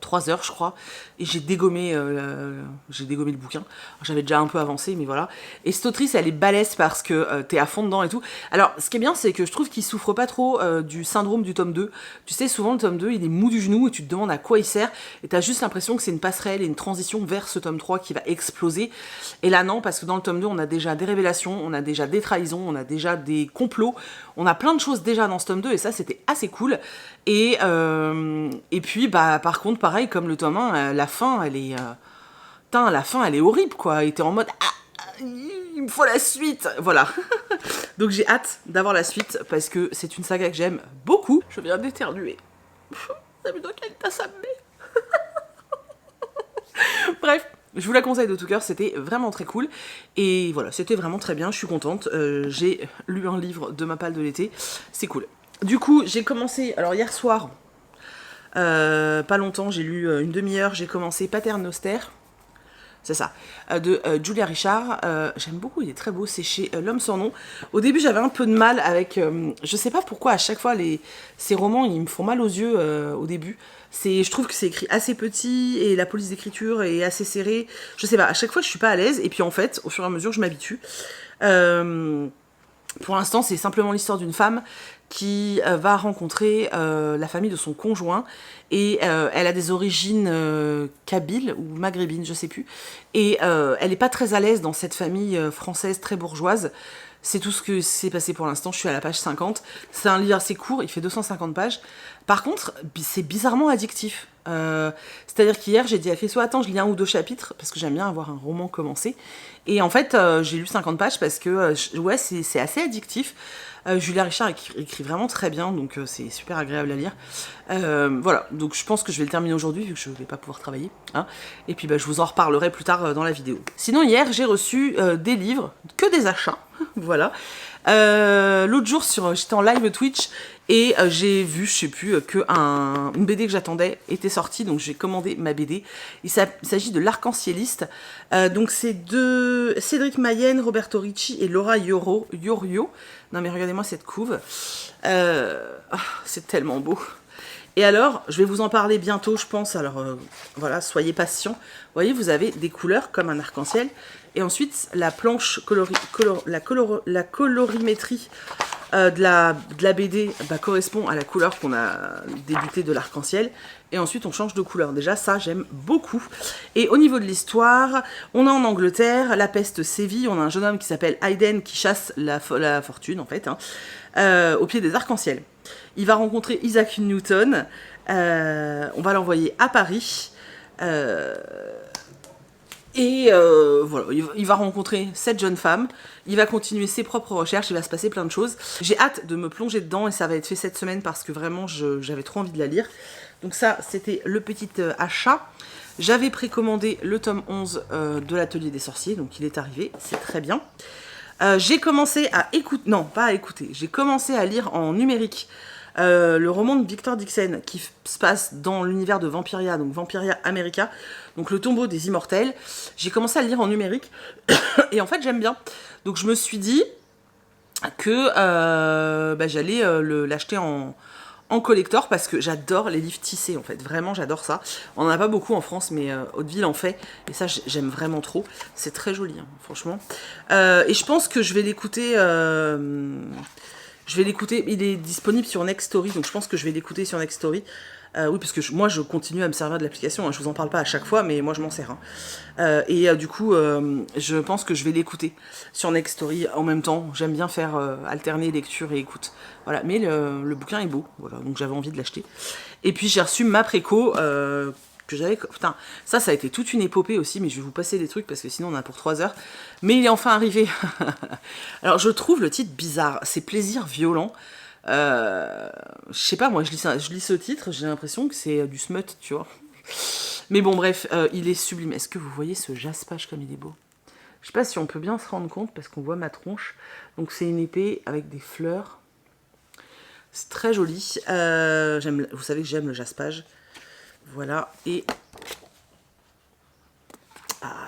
3 heures, je crois, et j'ai dégommé le bouquin. J'avais déjà un peu avancé, mais voilà. Et cette autrice, elle est balèze parce que t'es à fond dedans et tout. Alors, ce qui est bien, c'est que je trouve qu'il souffre pas trop du syndrome du tome 2. Tu sais, souvent, le tome 2, il est mou du genou et tu te demandes à quoi il sert, et t'as juste l'impression que c'est une passerelle et une transition vers ce tome 3 qui va exploser. Et là, non, parce que dans le tome 2, on a déjà des révélations, on a déjà des trahisons, on a déjà des complots, on a plein de choses déjà dans ce tome 2, et ça, c'était assez cool. Et puis, bah, par contre, pareil, comme le tome 1, la fin, elle est... la fin, elle est horrible, quoi. Et t'es en mode... il me faut la suite. Voilà. Donc j'ai hâte d'avoir la suite, parce que c'est une saga que j'aime beaucoup. Je viens d'éternuer. Ça me donne quelle tasse à me met. Bref. Je vous la conseille de tout cœur, c'était vraiment très cool. Et voilà, c'était vraiment très bien, je suis contente. J'ai lu un livre de ma palle de l'été, c'est cool. Du coup, j'ai commencé, alors hier soir, pas longtemps, j'ai lu une demi-heure, j'ai commencé Paternoster c'est ça, de Julia Richard. J'aime beaucoup, il est très beau, c'est chez L'Homme sans nom. Au début, j'avais un peu de mal avec... je sais pas pourquoi, à chaque fois, ces romans, ils me font mal aux yeux au début. Je trouve que c'est écrit assez petit, et la police d'écriture est assez serrée. Je sais pas, à chaque fois, je suis pas à l'aise, et puis en fait, au fur et à mesure, je m'habitue. Pour l'instant, c'est simplement l'histoire d'une femme qui va rencontrer la famille de son conjoint, et elle a des origines kabyles ou maghrébines, je sais plus, et elle n'est pas très à l'aise dans cette famille française très bourgeoise. C'est tout ce que s'est passé pour l'instant, je suis à la page 50. C'est un livre assez court, il fait 250 pages. Par contre, c'est bizarrement addictif. C'est-à-dire qu'hier, j'ai dit à Chris, attends, je lis 1 ou 2 chapitres, parce que j'aime bien avoir un roman commencé. Et en fait, j'ai lu 50 pages parce que, ouais, c'est assez addictif. Julia Richard écrit vraiment très bien, donc c'est super agréable à lire. Voilà, donc je pense que je vais le terminer aujourd'hui, vu que je ne vais pas pouvoir travailler. Hein. Et puis, je vous en reparlerai plus tard dans la vidéo. Sinon, hier, j'ai reçu des livres, que des achats. Voilà. L'autre jour, j'étais en live Twitch et j'ai vu, je sais plus, une BD que j'attendais était sortie, donc j'ai commandé ma BD. Il s'agit de L'Arc-en-Cieliste. Donc c'est de Cédric Mayenne, Roberto Ricci et Laura Yorio. Non mais regardez-moi cette couve. C'est tellement beau. Et alors, je vais vous en parler bientôt, je pense. Alors voilà, soyez patients. Vous voyez, vous avez des couleurs comme un arc-en-ciel. Et ensuite, la planche, la colorimétrie de la BD correspond à la couleur qu'on a débuté de l'arc-en-ciel. Et ensuite, on change de couleur. Déjà, ça, j'aime beaucoup. Et au niveau de l'histoire, on est en Angleterre, la peste sévit. On a un jeune homme qui s'appelle Hayden qui chasse la fortune, en fait, au pied des arcs-en-ciel. Il va rencontrer Isaac Newton. On va l'envoyer à Paris. Voilà, il va rencontrer cette jeune femme, il va continuer ses propres recherches, il va se passer plein de choses. J'ai hâte de me plonger dedans et ça va être fait cette semaine parce que vraiment j'avais trop envie de la lire. Donc ça, c'était le petit achat. J'avais précommandé le tome 11 de l'Atelier des Sorciers, donc il est arrivé, c'est très bien. J'ai commencé à écouter, non pas à écouter, j'ai commencé à lire en numérique le roman de Victor Dixon qui se passe dans l'univers de Vampiria, donc Vampiria America, donc le tombeau des immortels. J'ai commencé à le lire en numérique et en fait j'aime bien. Donc je me suis dit que j'allais l'acheter en collector parce que j'adore les livres tissés en fait, vraiment j'adore ça. On n'en a pas beaucoup en France mais Hauteville en fait et ça j'aime vraiment trop, c'est très joli hein, franchement. Et je pense que je vais l'écouter... il est disponible sur Nextory, donc je pense que je vais l'écouter sur Nextory. Oui, parce que moi je continue à me servir de l'application, hein, je vous en parle pas à chaque fois, mais moi je m'en sers. Hein. Du coup, je pense que je vais l'écouter sur Nextory en même temps. J'aime bien faire alterner lecture et écoute. Voilà, mais le bouquin est beau, voilà, donc j'avais envie de l'acheter. Et puis j'ai reçu ma préco que j'avais... Putain, ça a été toute une épopée aussi, mais je vais vous passer des trucs parce que sinon on en a pour 3 heures. Mais il est enfin arrivé. Alors je trouve le titre bizarre, c'est Plaisir violent. Je sais pas, moi je lis ce titre, j'ai l'impression que c'est du smut, tu vois. Mais bon bref, il est sublime. Est-ce que vous voyez ce jaspage comme il est beau? Je sais pas si on peut bien se rendre compte parce qu'on voit ma tronche. Donc c'est une épée avec des fleurs. C'est très joli. Vous savez que j'aime le jaspage. Voilà, et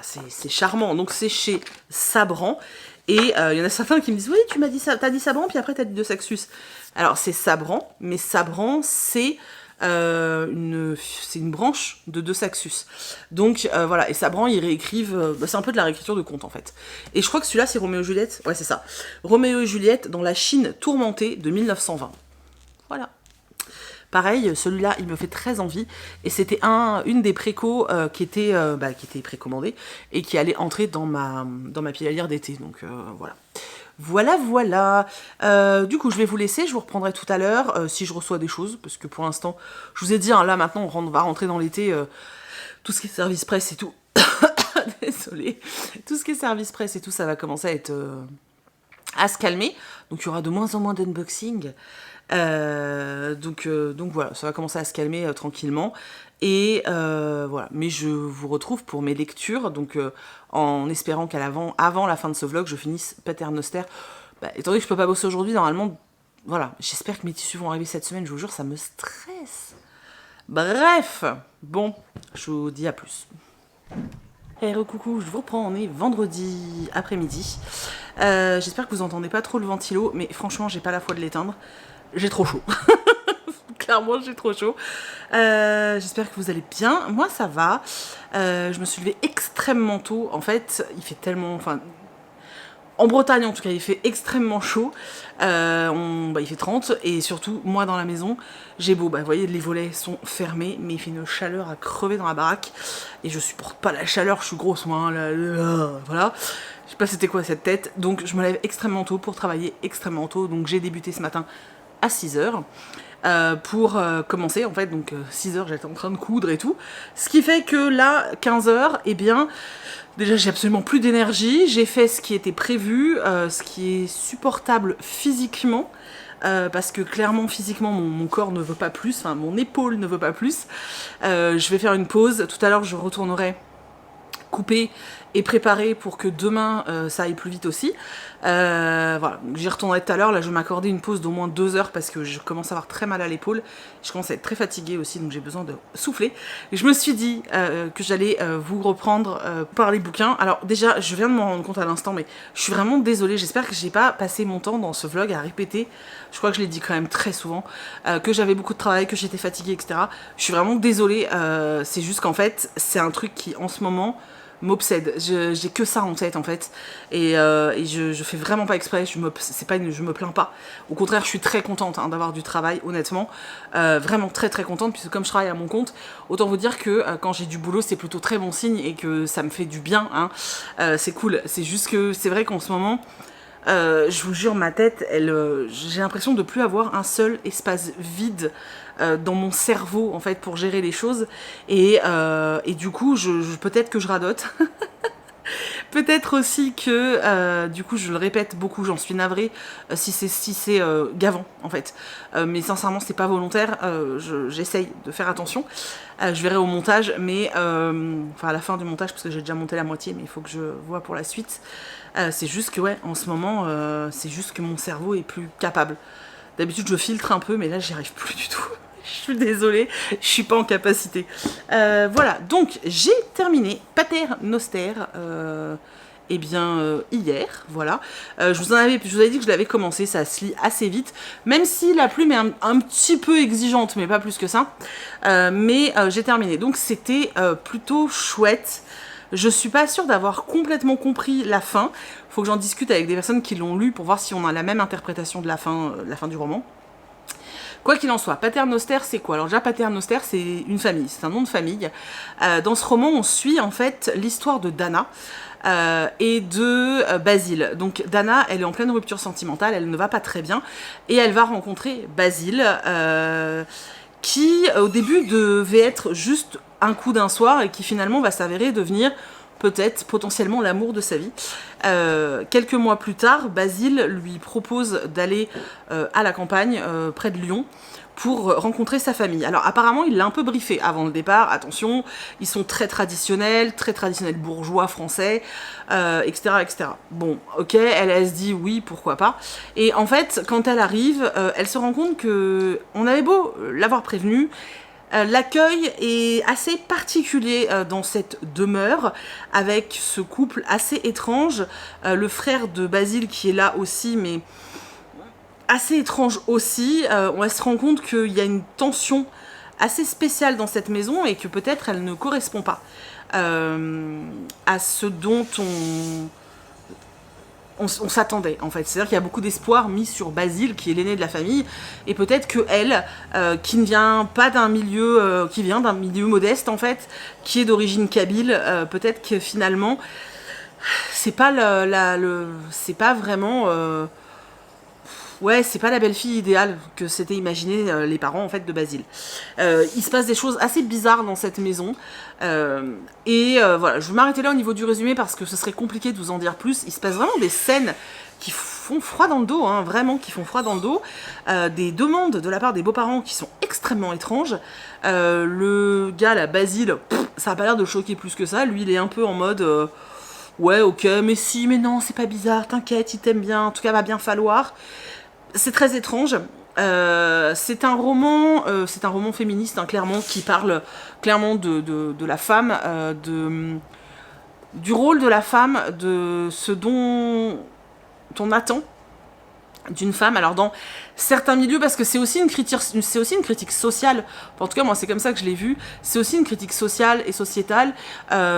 c'est charmant. Donc c'est chez Sabran. Et il y en a certains qui me disent, oui, t'as dit Sabran, puis après t'as dit De Saxus. Alors c'est Sabran, mais Sabran c'est une branche de De Saxus. Donc voilà, et Sabran ils réécrivent, c'est un peu de la réécriture de contes en fait. Et je crois que celui-là c'est Roméo et Juliette, ouais c'est ça. Roméo et Juliette dans la Chine tourmentée de 1920. Voilà. Pareil, celui-là, il me fait très envie. Et c'était une des précos qui était précommandée et qui allait entrer dans ma pile à lire d'été. Donc voilà. Voilà. Du coup, je vais vous laisser. Je vous reprendrai tout à l'heure si je reçois des choses. Parce que pour l'instant, je vous ai dit, hein, là maintenant, on va rentrer dans l'été. Tout ce qui est service presse et tout. Désolée. Tout ce qui est service presse et tout, ça va commencer à se calmer. Donc il y aura de moins en moins d'unboxing. Donc voilà, ça va commencer à se calmer tranquillement. Et voilà, mais je vous retrouve pour mes lectures, donc en espérant avant la fin de ce vlog, je finisse Pater Noster. Étant donné que je peux pas bosser aujourd'hui, normalement, voilà, j'espère que mes tissus vont arriver cette semaine, je vous jure, ça me stresse. Bref, bon, je vous dis à plus. Coucou, je vous reprends, on est vendredi après-midi. J'espère que vous entendez pas trop le ventilo, mais franchement j'ai pas la foi de l'éteindre. J'ai trop chaud. Clairement j'ai trop chaud. J'espère que vous allez bien. Moi ça va. Je me suis levée extrêmement tôt. En fait, il fait tellement... Enfin, en Bretagne en tout cas, il fait extrêmement chaud. Il fait 30 et surtout, moi dans la maison, j'ai beau, vous voyez, les volets sont fermés, mais il fait une chaleur à crever dans la baraque. Et je supporte pas la chaleur, je suis grosse moi, voilà. Je sais pas c'était quoi cette tête. Donc je me lève extrêmement tôt pour travailler extrêmement tôt. Donc j'ai débuté ce matin à 6h. Pour commencer en fait, donc 6h j'étais en train de coudre et tout, ce qui fait que là 15h, eh bien déjà j'ai absolument plus d'énergie, j'ai fait ce qui était prévu, ce qui est supportable physiquement, parce que clairement physiquement mon corps ne veut pas plus, enfin mon épaule ne veut pas plus. Je vais faire une pause, tout à l'heure je retournerai couper et préparer pour que demain ça aille plus vite aussi. Voilà, j'y retournerai tout à l'heure. Là, je vais m'accorder une pause d'au moins 2 heures parce que je commence à avoir très mal à l'épaule. Je commence à être très fatiguée aussi, donc j'ai besoin de souffler. Et je me suis dit que j'allais vous reprendre par les bouquins. Alors déjà, je viens de m'en rendre compte à l'instant, mais je suis vraiment désolée. J'espère que j'ai pas passé mon temps dans ce vlog à répéter. Je crois que je l'ai dit quand même très souvent, que j'avais beaucoup de travail, que j'étais fatiguée, etc. Je suis vraiment désolée. C'est juste qu'en fait, c'est un truc qui, en ce moment, m'obsède. J'ai que ça en tête en fait, et je fais vraiment pas exprès. Je me plains pas, au contraire je suis très contente d'avoir du travail, honnêtement, vraiment très très contente, puisque comme je travaille à mon compte, autant vous dire que quand j'ai du boulot c'est plutôt très bon signe et que ça me fait du bien, c'est cool. C'est juste que c'est vrai qu'en ce moment je vous jure, ma tête, j'ai l'impression de plus avoir un seul espace vide dans mon cerveau en fait pour gérer les choses, et du coup peut-être que je radote. Peut-être aussi que du coup je le répète beaucoup, j'en suis navrée si c'est gavant en fait, mais sincèrement c'est pas volontaire, j'essaye de faire attention. Je verrai au montage, mais enfin à la fin du montage, parce que j'ai déjà monté la moitié, mais il faut que je vois pour la suite. C'est juste que ouais, en ce moment c'est juste que mon cerveau est plus capable. D'habitude je filtre un peu, mais là j'y arrive plus du tout. Je suis désolée, je suis pas en capacité. Voilà, donc j'ai terminé Pater Noster hier, voilà. Je vous avais dit que je l'avais commencé, ça se lit assez vite, même si la plume est un petit peu exigeante, mais pas plus que ça. Mais j'ai terminé, donc c'était plutôt chouette. Je suis pas sûre d'avoir complètement compris la fin. Faut que j'en discute avec des personnes qui l'ont lu pour voir si on a la même interprétation de la fin du roman. Quoi qu'il en soit, Pater Noster, c'est quoi? Alors déjà, Pater Noster, c'est une famille, c'est un nom de famille. Dans ce roman, on suit en fait l'histoire de Dana et de Basile. Donc Dana, elle est en pleine rupture sentimentale, elle ne va pas très bien, et elle va rencontrer Basile, qui au début devait être juste un coup d'un soir, et qui finalement va s'avérer devenir peut-être potentiellement l'amour de sa vie. Quelques mois plus tard, Basile lui propose d'aller à la campagne, près de Lyon, pour rencontrer sa famille. Alors apparemment, il l'a un peu briefé avant le départ. Attention, ils sont très traditionnels bourgeois français, etc., etc. Bon, ok, elle se dit oui, pourquoi pas. Et en fait, quand elle arrive, elle se rend compte que on avait beau l'avoir prévenue, l'accueil est assez particulier dans cette demeure, avec ce couple assez étrange, le frère de Basile qui est là aussi, mais assez étrange aussi. On se rend compte qu'il y a une tension assez spéciale dans cette maison, et que peut-être elle ne correspond pas à ce dont on s'attendait en fait. C'est-à-dire qu'il y a beaucoup d'espoir mis sur Basile, qui est l'aîné de la famille, et peut-être que elle, qui ne vient pas d'un milieu, qui vient d'un milieu modeste en fait, qui est d'origine kabyle, peut-être que finalement c'est pas c'est pas vraiment ouais, c'est pas la belle-fille idéale que s'étaient imaginé les parents en fait de Basile. Il se passe des choses assez bizarres dans cette maison, voilà, je vais m'arrêter là au niveau du résumé parce que ce serait compliqué de vous en dire plus. Il se passe vraiment des scènes qui font froid dans le dos, vraiment qui font froid dans le dos, des demandes de la part des beaux-parents qui sont extrêmement étranges. Le gars, là, Basile, ça a pas l'air de choquer plus que ça. Lui, il est un peu en mode ouais, ok, mais si, mais non, c'est pas bizarre, t'inquiète, il t'aime bien, en tout cas, va bien falloir. C'est très étrange. C'est un roman féministe, clairement, qui parle clairement de la femme, du rôle de la femme, de ce dont on attend d'une femme, alors dans certains milieux, parce que c'est aussi une critique sociale, en tout cas moi c'est comme ça que je l'ai vu, c'est aussi une critique sociale et sociétale,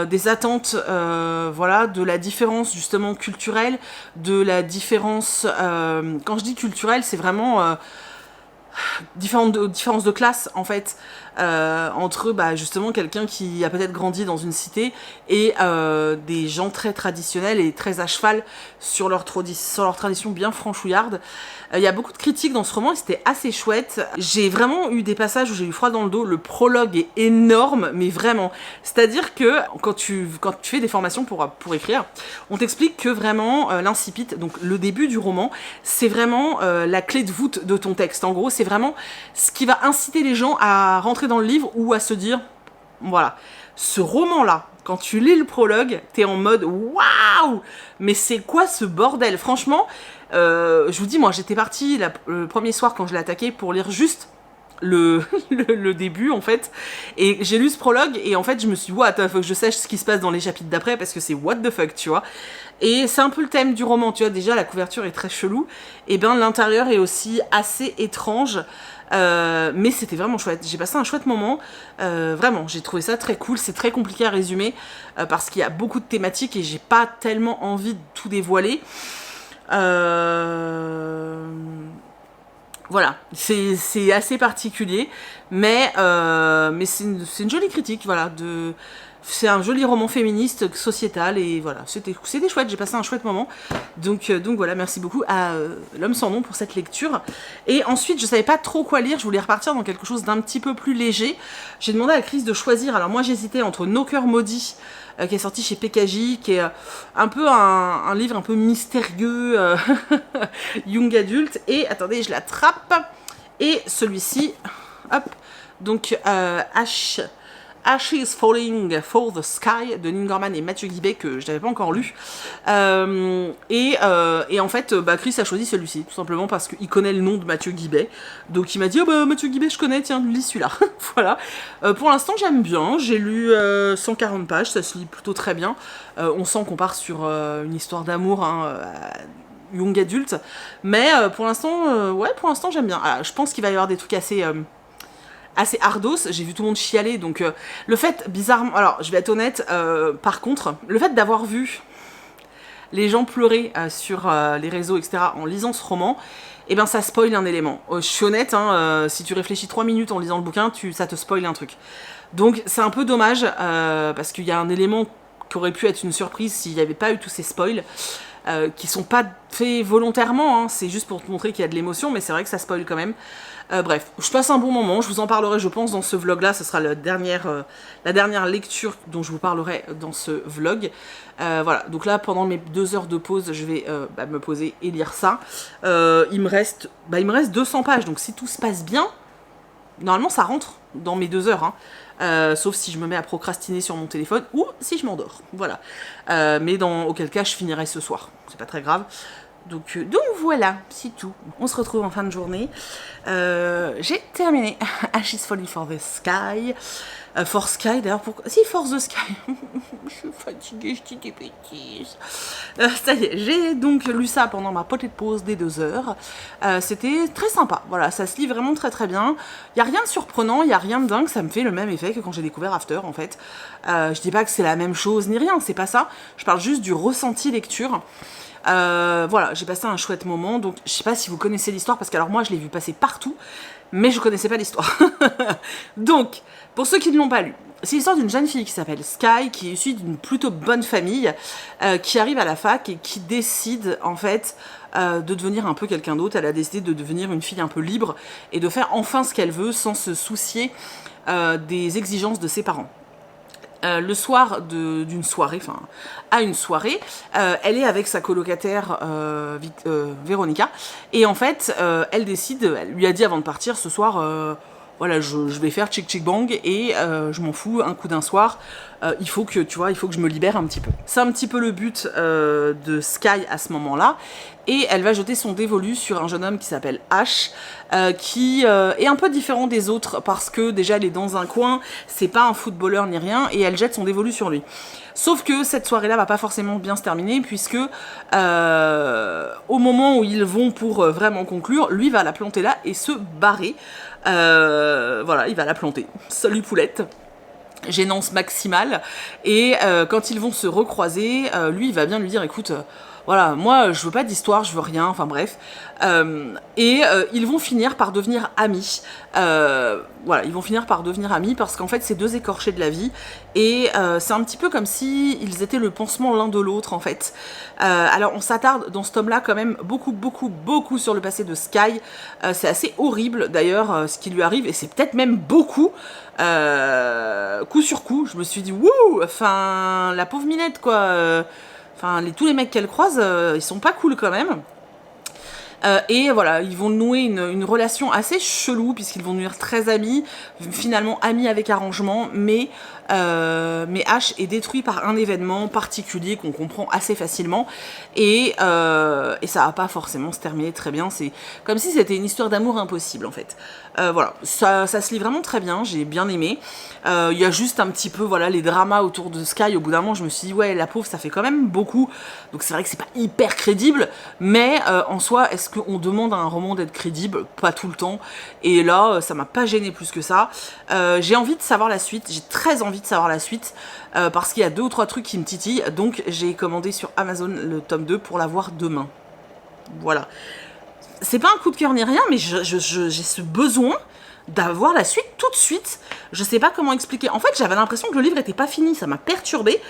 des attentes, voilà, de la différence justement culturelle, de la différence, quand je dis culturelle, c'est vraiment différences de classe en fait, entre justement quelqu'un qui a peut-être grandi dans une cité et des gens très traditionnels et très à cheval sur leur tradition bien franchouillarde. Il y a beaucoup de critiques dans ce roman et c'était assez chouette. J'ai vraiment eu des passages où j'ai eu froid dans le dos. Le prologue est énorme, mais vraiment. C'est-à-dire que quand tu fais des formations pour écrire, on t'explique que vraiment l'incipit, donc le début du roman, c'est vraiment la clé de voûte de ton texte. En gros, c'est vraiment ce qui va inciter les gens à rentrer dans le livre ou à se dire, voilà, ce roman-là, quand tu lis le prologue, t'es en mode waouh, mais c'est quoi ce bordel? Franchement, je vous dis, moi j'étais partie le premier soir quand je l'ai attaqué pour lire juste le début en fait, et j'ai lu ce prologue et en fait je me suis dit what, faut que je sache ce qui se passe dans les chapitres d'après parce que c'est what the fuck, tu vois. Et c'est un peu le thème du roman, tu vois, déjà la couverture est très chelou, et bien l'intérieur est aussi assez étrange. Mais c'était vraiment chouette, j'ai passé un chouette moment, vraiment, j'ai trouvé ça très cool, c'est très compliqué à résumer, parce qu'il y a beaucoup de thématiques et j'ai pas tellement envie de tout dévoiler. Voilà, c'est assez particulier, mais c'est une jolie critique, voilà, c'est un joli roman féministe, sociétal, et voilà, c'était chouette, j'ai passé un chouette moment, donc voilà, merci beaucoup à L'Homme sans nom pour cette lecture. Et ensuite, je savais pas trop quoi lire, je voulais repartir dans quelque chose d'un petit peu plus léger, j'ai demandé à Chris de choisir, alors moi j'hésitais entre Nos cœurs maudits, qui est sorti chez PKJ, qui est un peu un livre un peu mystérieux, young adulte, et attendez, je l'attrape, et celui-ci, hop, donc Ash is Falling for the Sky de Neil Gaiman et Mathieu Guibet, que je n'avais pas encore lu, et en fait Chris a choisi celui-ci tout simplement parce qu'il connaît le nom de Mathieu Guibet, donc il m'a dit Mathieu Guibet je connais, tiens lis celui-là. Voilà, pour l'instant j'aime bien, j'ai lu 140 pages, ça se lit plutôt très bien, on sent qu'on part sur une histoire d'amour, young adulte, mais pour l'instant ouais, pour l'instant j'aime bien. Alors, je pense qu'il va y avoir des trucs assez ardos, j'ai vu tout le monde chialer, donc le fait, bizarrement, alors je vais être honnête, par contre, le fait d'avoir vu les gens pleurer sur les réseaux, etc., en lisant ce roman, et ben ça spoil un élément. Je suis honnête, si tu réfléchis 3 minutes en lisant le bouquin, ça te spoil un truc. Donc c'est un peu dommage, parce qu'il y a un élément qui aurait pu être une surprise s'il n'y avait pas eu tous ces spoils, qui sont pas faits volontairement, c'est juste pour te montrer qu'il y a de l'émotion, mais c'est vrai que ça spoil quand même. Bref, je passe un bon moment, je vous en parlerai je pense dans ce vlog là, ce sera la dernière lecture dont je vous parlerai dans ce vlog. Voilà, donc là pendant mes 2 heures de pause, je vais me poser et lire ça. Il me reste 200 pages, donc si tout se passe bien, normalement ça rentre dans mes 2 heures, sauf si je me mets à procrastiner sur mon téléphone ou si je m'endors, voilà. Mais auquel cas je finirai ce soir, c'est pas très grave. Donc voilà, c'est tout. On se retrouve en fin de journée. J'ai terminé Ash is Falling for the Sky. For Sky, d'ailleurs, pourquoi? Si, For the Sky. Je suis fatiguée, je dis des bêtises. Ça y est, j'ai donc lu ça pendant ma petite pause des 2 heures. C'était très sympa. Voilà, ça se lit vraiment très très bien. Il n'y a rien de surprenant, il n'y a rien de dingue. Ça me fait le même effet que quand j'ai découvert After, en fait. Je dis pas que c'est la même chose ni rien, c'est pas ça. Je parle juste du ressenti lecture. Voilà, j'ai passé un chouette moment, donc je sais pas si vous connaissez l'histoire, parce que alors moi je l'ai vu passer partout, mais je connaissais pas l'histoire. Donc, pour ceux qui ne l'ont pas lu, c'est l'histoire d'une jeune fille qui s'appelle Sky, qui est issue d'une plutôt bonne famille, qui arrive à la fac et qui décide en fait de devenir un peu quelqu'un d'autre. Elle a décidé de devenir une fille un peu libre et de faire enfin ce qu'elle veut sans se soucier des exigences de ses parents. Le soir d'une soirée, à une soirée, elle est avec sa colocataire Véronica, et en fait, elle lui a dit avant de partir ce soir, voilà, je vais faire chick chick bang et je m'en fous, un coup d'un soir, il faut que, tu vois, il faut que je me libère un petit peu. C'est un petit peu le but de Sky à ce moment-là, et elle va jeter son dévolu sur un jeune homme qui s'appelle Ash, qui est un peu différent des autres, parce que déjà elle est dans un coin, c'est pas un footballeur ni rien, et elle jette son dévolu sur lui. Sauf que cette soirée-là va pas forcément bien se terminer, puisque au moment où ils vont pour vraiment conclure, lui va la planter là et se barrer. Voilà, il va la planter. Salut poulette. Gênance maximale. Et quand ils vont se recroiser, lui il va bien lui dire écoute, voilà, moi je veux pas d'histoire, je veux rien, enfin bref. Ils vont finir par devenir amis. Voilà, ils vont finir par devenir amis parce qu'en fait c'est deux écorchés de la vie. Et c'est un petit peu comme si ils étaient le pansement l'un de l'autre en fait. Alors on s'attarde dans ce tome-là quand même beaucoup sur le passé de Sky. C'est assez horrible d'ailleurs ce qui lui arrive, et c'est peut-être même beaucoup. Coup sur coup, je me suis dit wouh, enfin la pauvre minette quoi. Enfin tous les mecs qu'elle croise, ils sont pas cool quand même. Et voilà, ils vont nouer une relation assez chelou, puisqu'ils vont devenir très amis, finalement amis avec arrangement, mais Ash est détruit par un événement particulier qu'on comprend assez facilement, et ça va pas forcément se terminer très bien, c'est comme si c'était une histoire d'amour impossible en fait. Voilà, ça se lit vraiment très bien, j'ai bien aimé. Il y a juste un petit peu, voilà, les dramas autour de Sky. Au bout d'un moment, je me suis dit, ouais, la pauvre, ça fait quand même beaucoup. Donc c'est vrai que c'est pas hyper crédible, mais en soi, est-ce qu'on demande à un roman d'être crédible? Pas tout le temps. Et là, ça m'a pas gêné plus que ça. J'ai envie de savoir la suite, j'ai très envie de savoir la suite, parce qu'il y a 2 ou 3 trucs qui me titillent. Donc j'ai commandé sur Amazon le tome 2 pour l'avoir demain. Voilà. C'est pas un coup de cœur ni rien, mais j'ai ce besoin d'avoir la suite tout de suite. Je sais pas comment expliquer. En fait, j'avais l'impression que le livre était pas fini, ça m'a perturbée.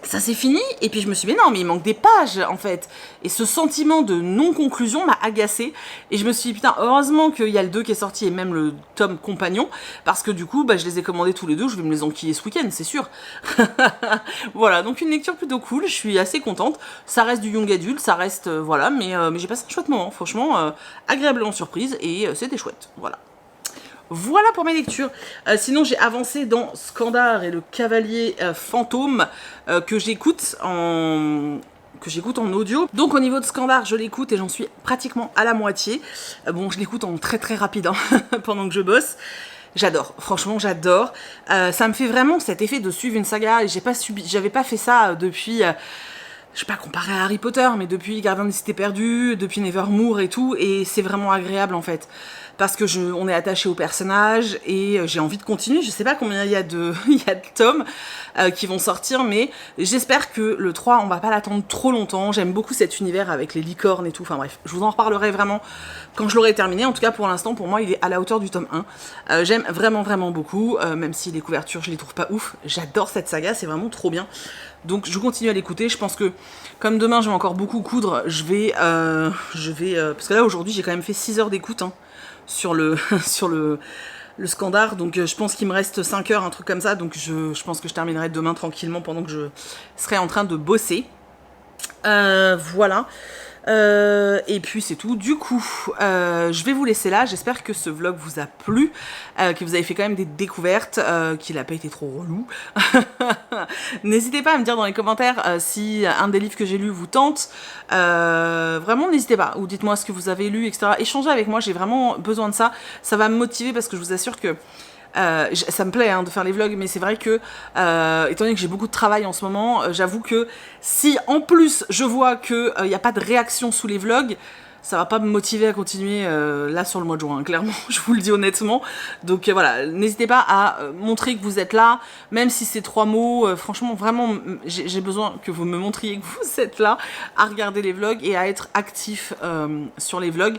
Ça s'est fini, et puis je me suis dit, mais non, mais il manque des pages, en fait. Et ce sentiment de non-conclusion m'a agacée, et je me suis dit, putain, heureusement qu'il y a le 2 qui est sorti, et même le tome compagnon, parce que du coup, bah, je les ai commandés tous les 2, je vais me les enquiller ce week-end, c'est sûr. Voilà, donc une lecture plutôt cool, je suis assez contente. Ça reste du young adulte, ça reste, voilà, mais j'ai passé un chouette moment, franchement, agréablement surprise, et c'était chouette, voilà. Voilà pour mes lectures. Sinon, j'ai avancé dans Skandar et le Cavalier Fantôme que j'écoute en audio. Donc au niveau de Skandar, je l'écoute et j'en suis pratiquement à la moitié. Bon, je l'écoute en très rapide hein, pendant que je bosse. J'adore, franchement j'adore. Ça me fait vraiment cet effet de suivre une saga, et j'avais pas fait ça depuis... je sais pas comparer à Harry Potter, mais depuis Gardien des Cités Perdues, depuis Nevermore et tout, et c'est vraiment agréable en fait. Parce que on est attaché au personnage, et j'ai envie de continuer. Je sais pas combien il y a de tomes qui vont sortir, mais j'espère que le 3, on va pas l'attendre trop longtemps. J'aime beaucoup cet univers avec les licornes et tout, enfin bref, je vous en reparlerai vraiment quand je l'aurai terminé. En tout cas pour l'instant, pour moi, il est à la hauteur du tome 1. J'aime vraiment beaucoup, même si les couvertures, je les trouve pas ouf. J'adore cette saga, c'est vraiment trop bien. Donc je continue à l'écouter. Je pense que comme demain je vais encore beaucoup coudre, je vais parce que là aujourd'hui j'ai quand même fait 6 heures d'écoute hein, sur le Skandar, donc je pense qu'il me reste 5 heures, un truc comme ça, donc je pense que je terminerai demain tranquillement pendant que je serai en train de bosser. Voilà. Et puis c'est tout. Du coup, je vais vous laisser là. J'espère que ce vlog vous a plu, que vous avez fait quand même des découvertes, qu'il n'a pas été trop relou. N'hésitez pas à me dire dans les commentaires si un des livres que j'ai lu vous tente. Vraiment, n'hésitez pas. Ou dites-moi ce que vous avez lu, etc. Échangez avec moi, j'ai vraiment besoin de ça. Ça va me motiver parce que je vous assure que ça me plaît hein, de faire les vlogs, mais c'est vrai que étant donné que j'ai beaucoup de travail en ce moment, j'avoue que si en plus je vois qu'il n'y a pas de réaction sous les vlogs, ça va pas me motiver à continuer là sur le mois de juin, hein, clairement, je vous le dis honnêtement. Donc voilà, n'hésitez pas à montrer que vous êtes là, même si c'est 3 mots, franchement vraiment j'ai besoin que vous me montriez que vous êtes là, à regarder les vlogs et à être actif sur les vlogs.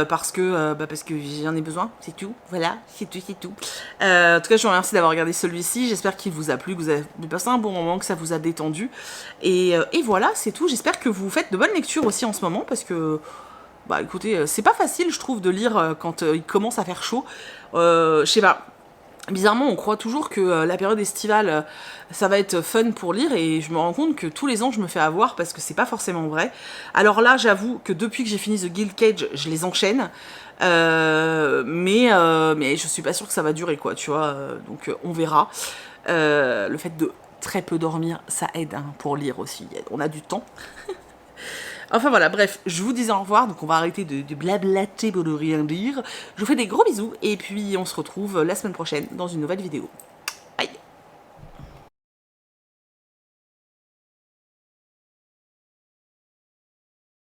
Parce que j'en ai besoin, c'est tout, voilà, c'est tout. En tout cas, je vous remercie d'avoir regardé celui-ci, j'espère qu'il vous a plu, que vous avez passé un bon moment, que ça vous a détendu, et voilà, c'est tout. J'espère que vous faites de bonnes lectures aussi en ce moment, parce que, bah écoutez, c'est pas facile, je trouve, de lire quand il commence à faire chaud, je sais pas. Bizarrement, on croit toujours que la période estivale, ça va être fun pour lire, et je me rends compte que tous les ans, je me fais avoir parce que c'est pas forcément vrai. Alors là, j'avoue que depuis que j'ai fini The Guild Cage, je les enchaîne, mais je suis pas sûre que ça va durer, quoi, tu vois, donc on verra. Le fait de très peu dormir, ça aide hein, pour lire aussi, on a du temps. Enfin voilà, bref, je vous disais au revoir, donc on va arrêter de blablater pour ne rien dire. Je vous fais des gros bisous, et puis on se retrouve la semaine prochaine dans une nouvelle vidéo.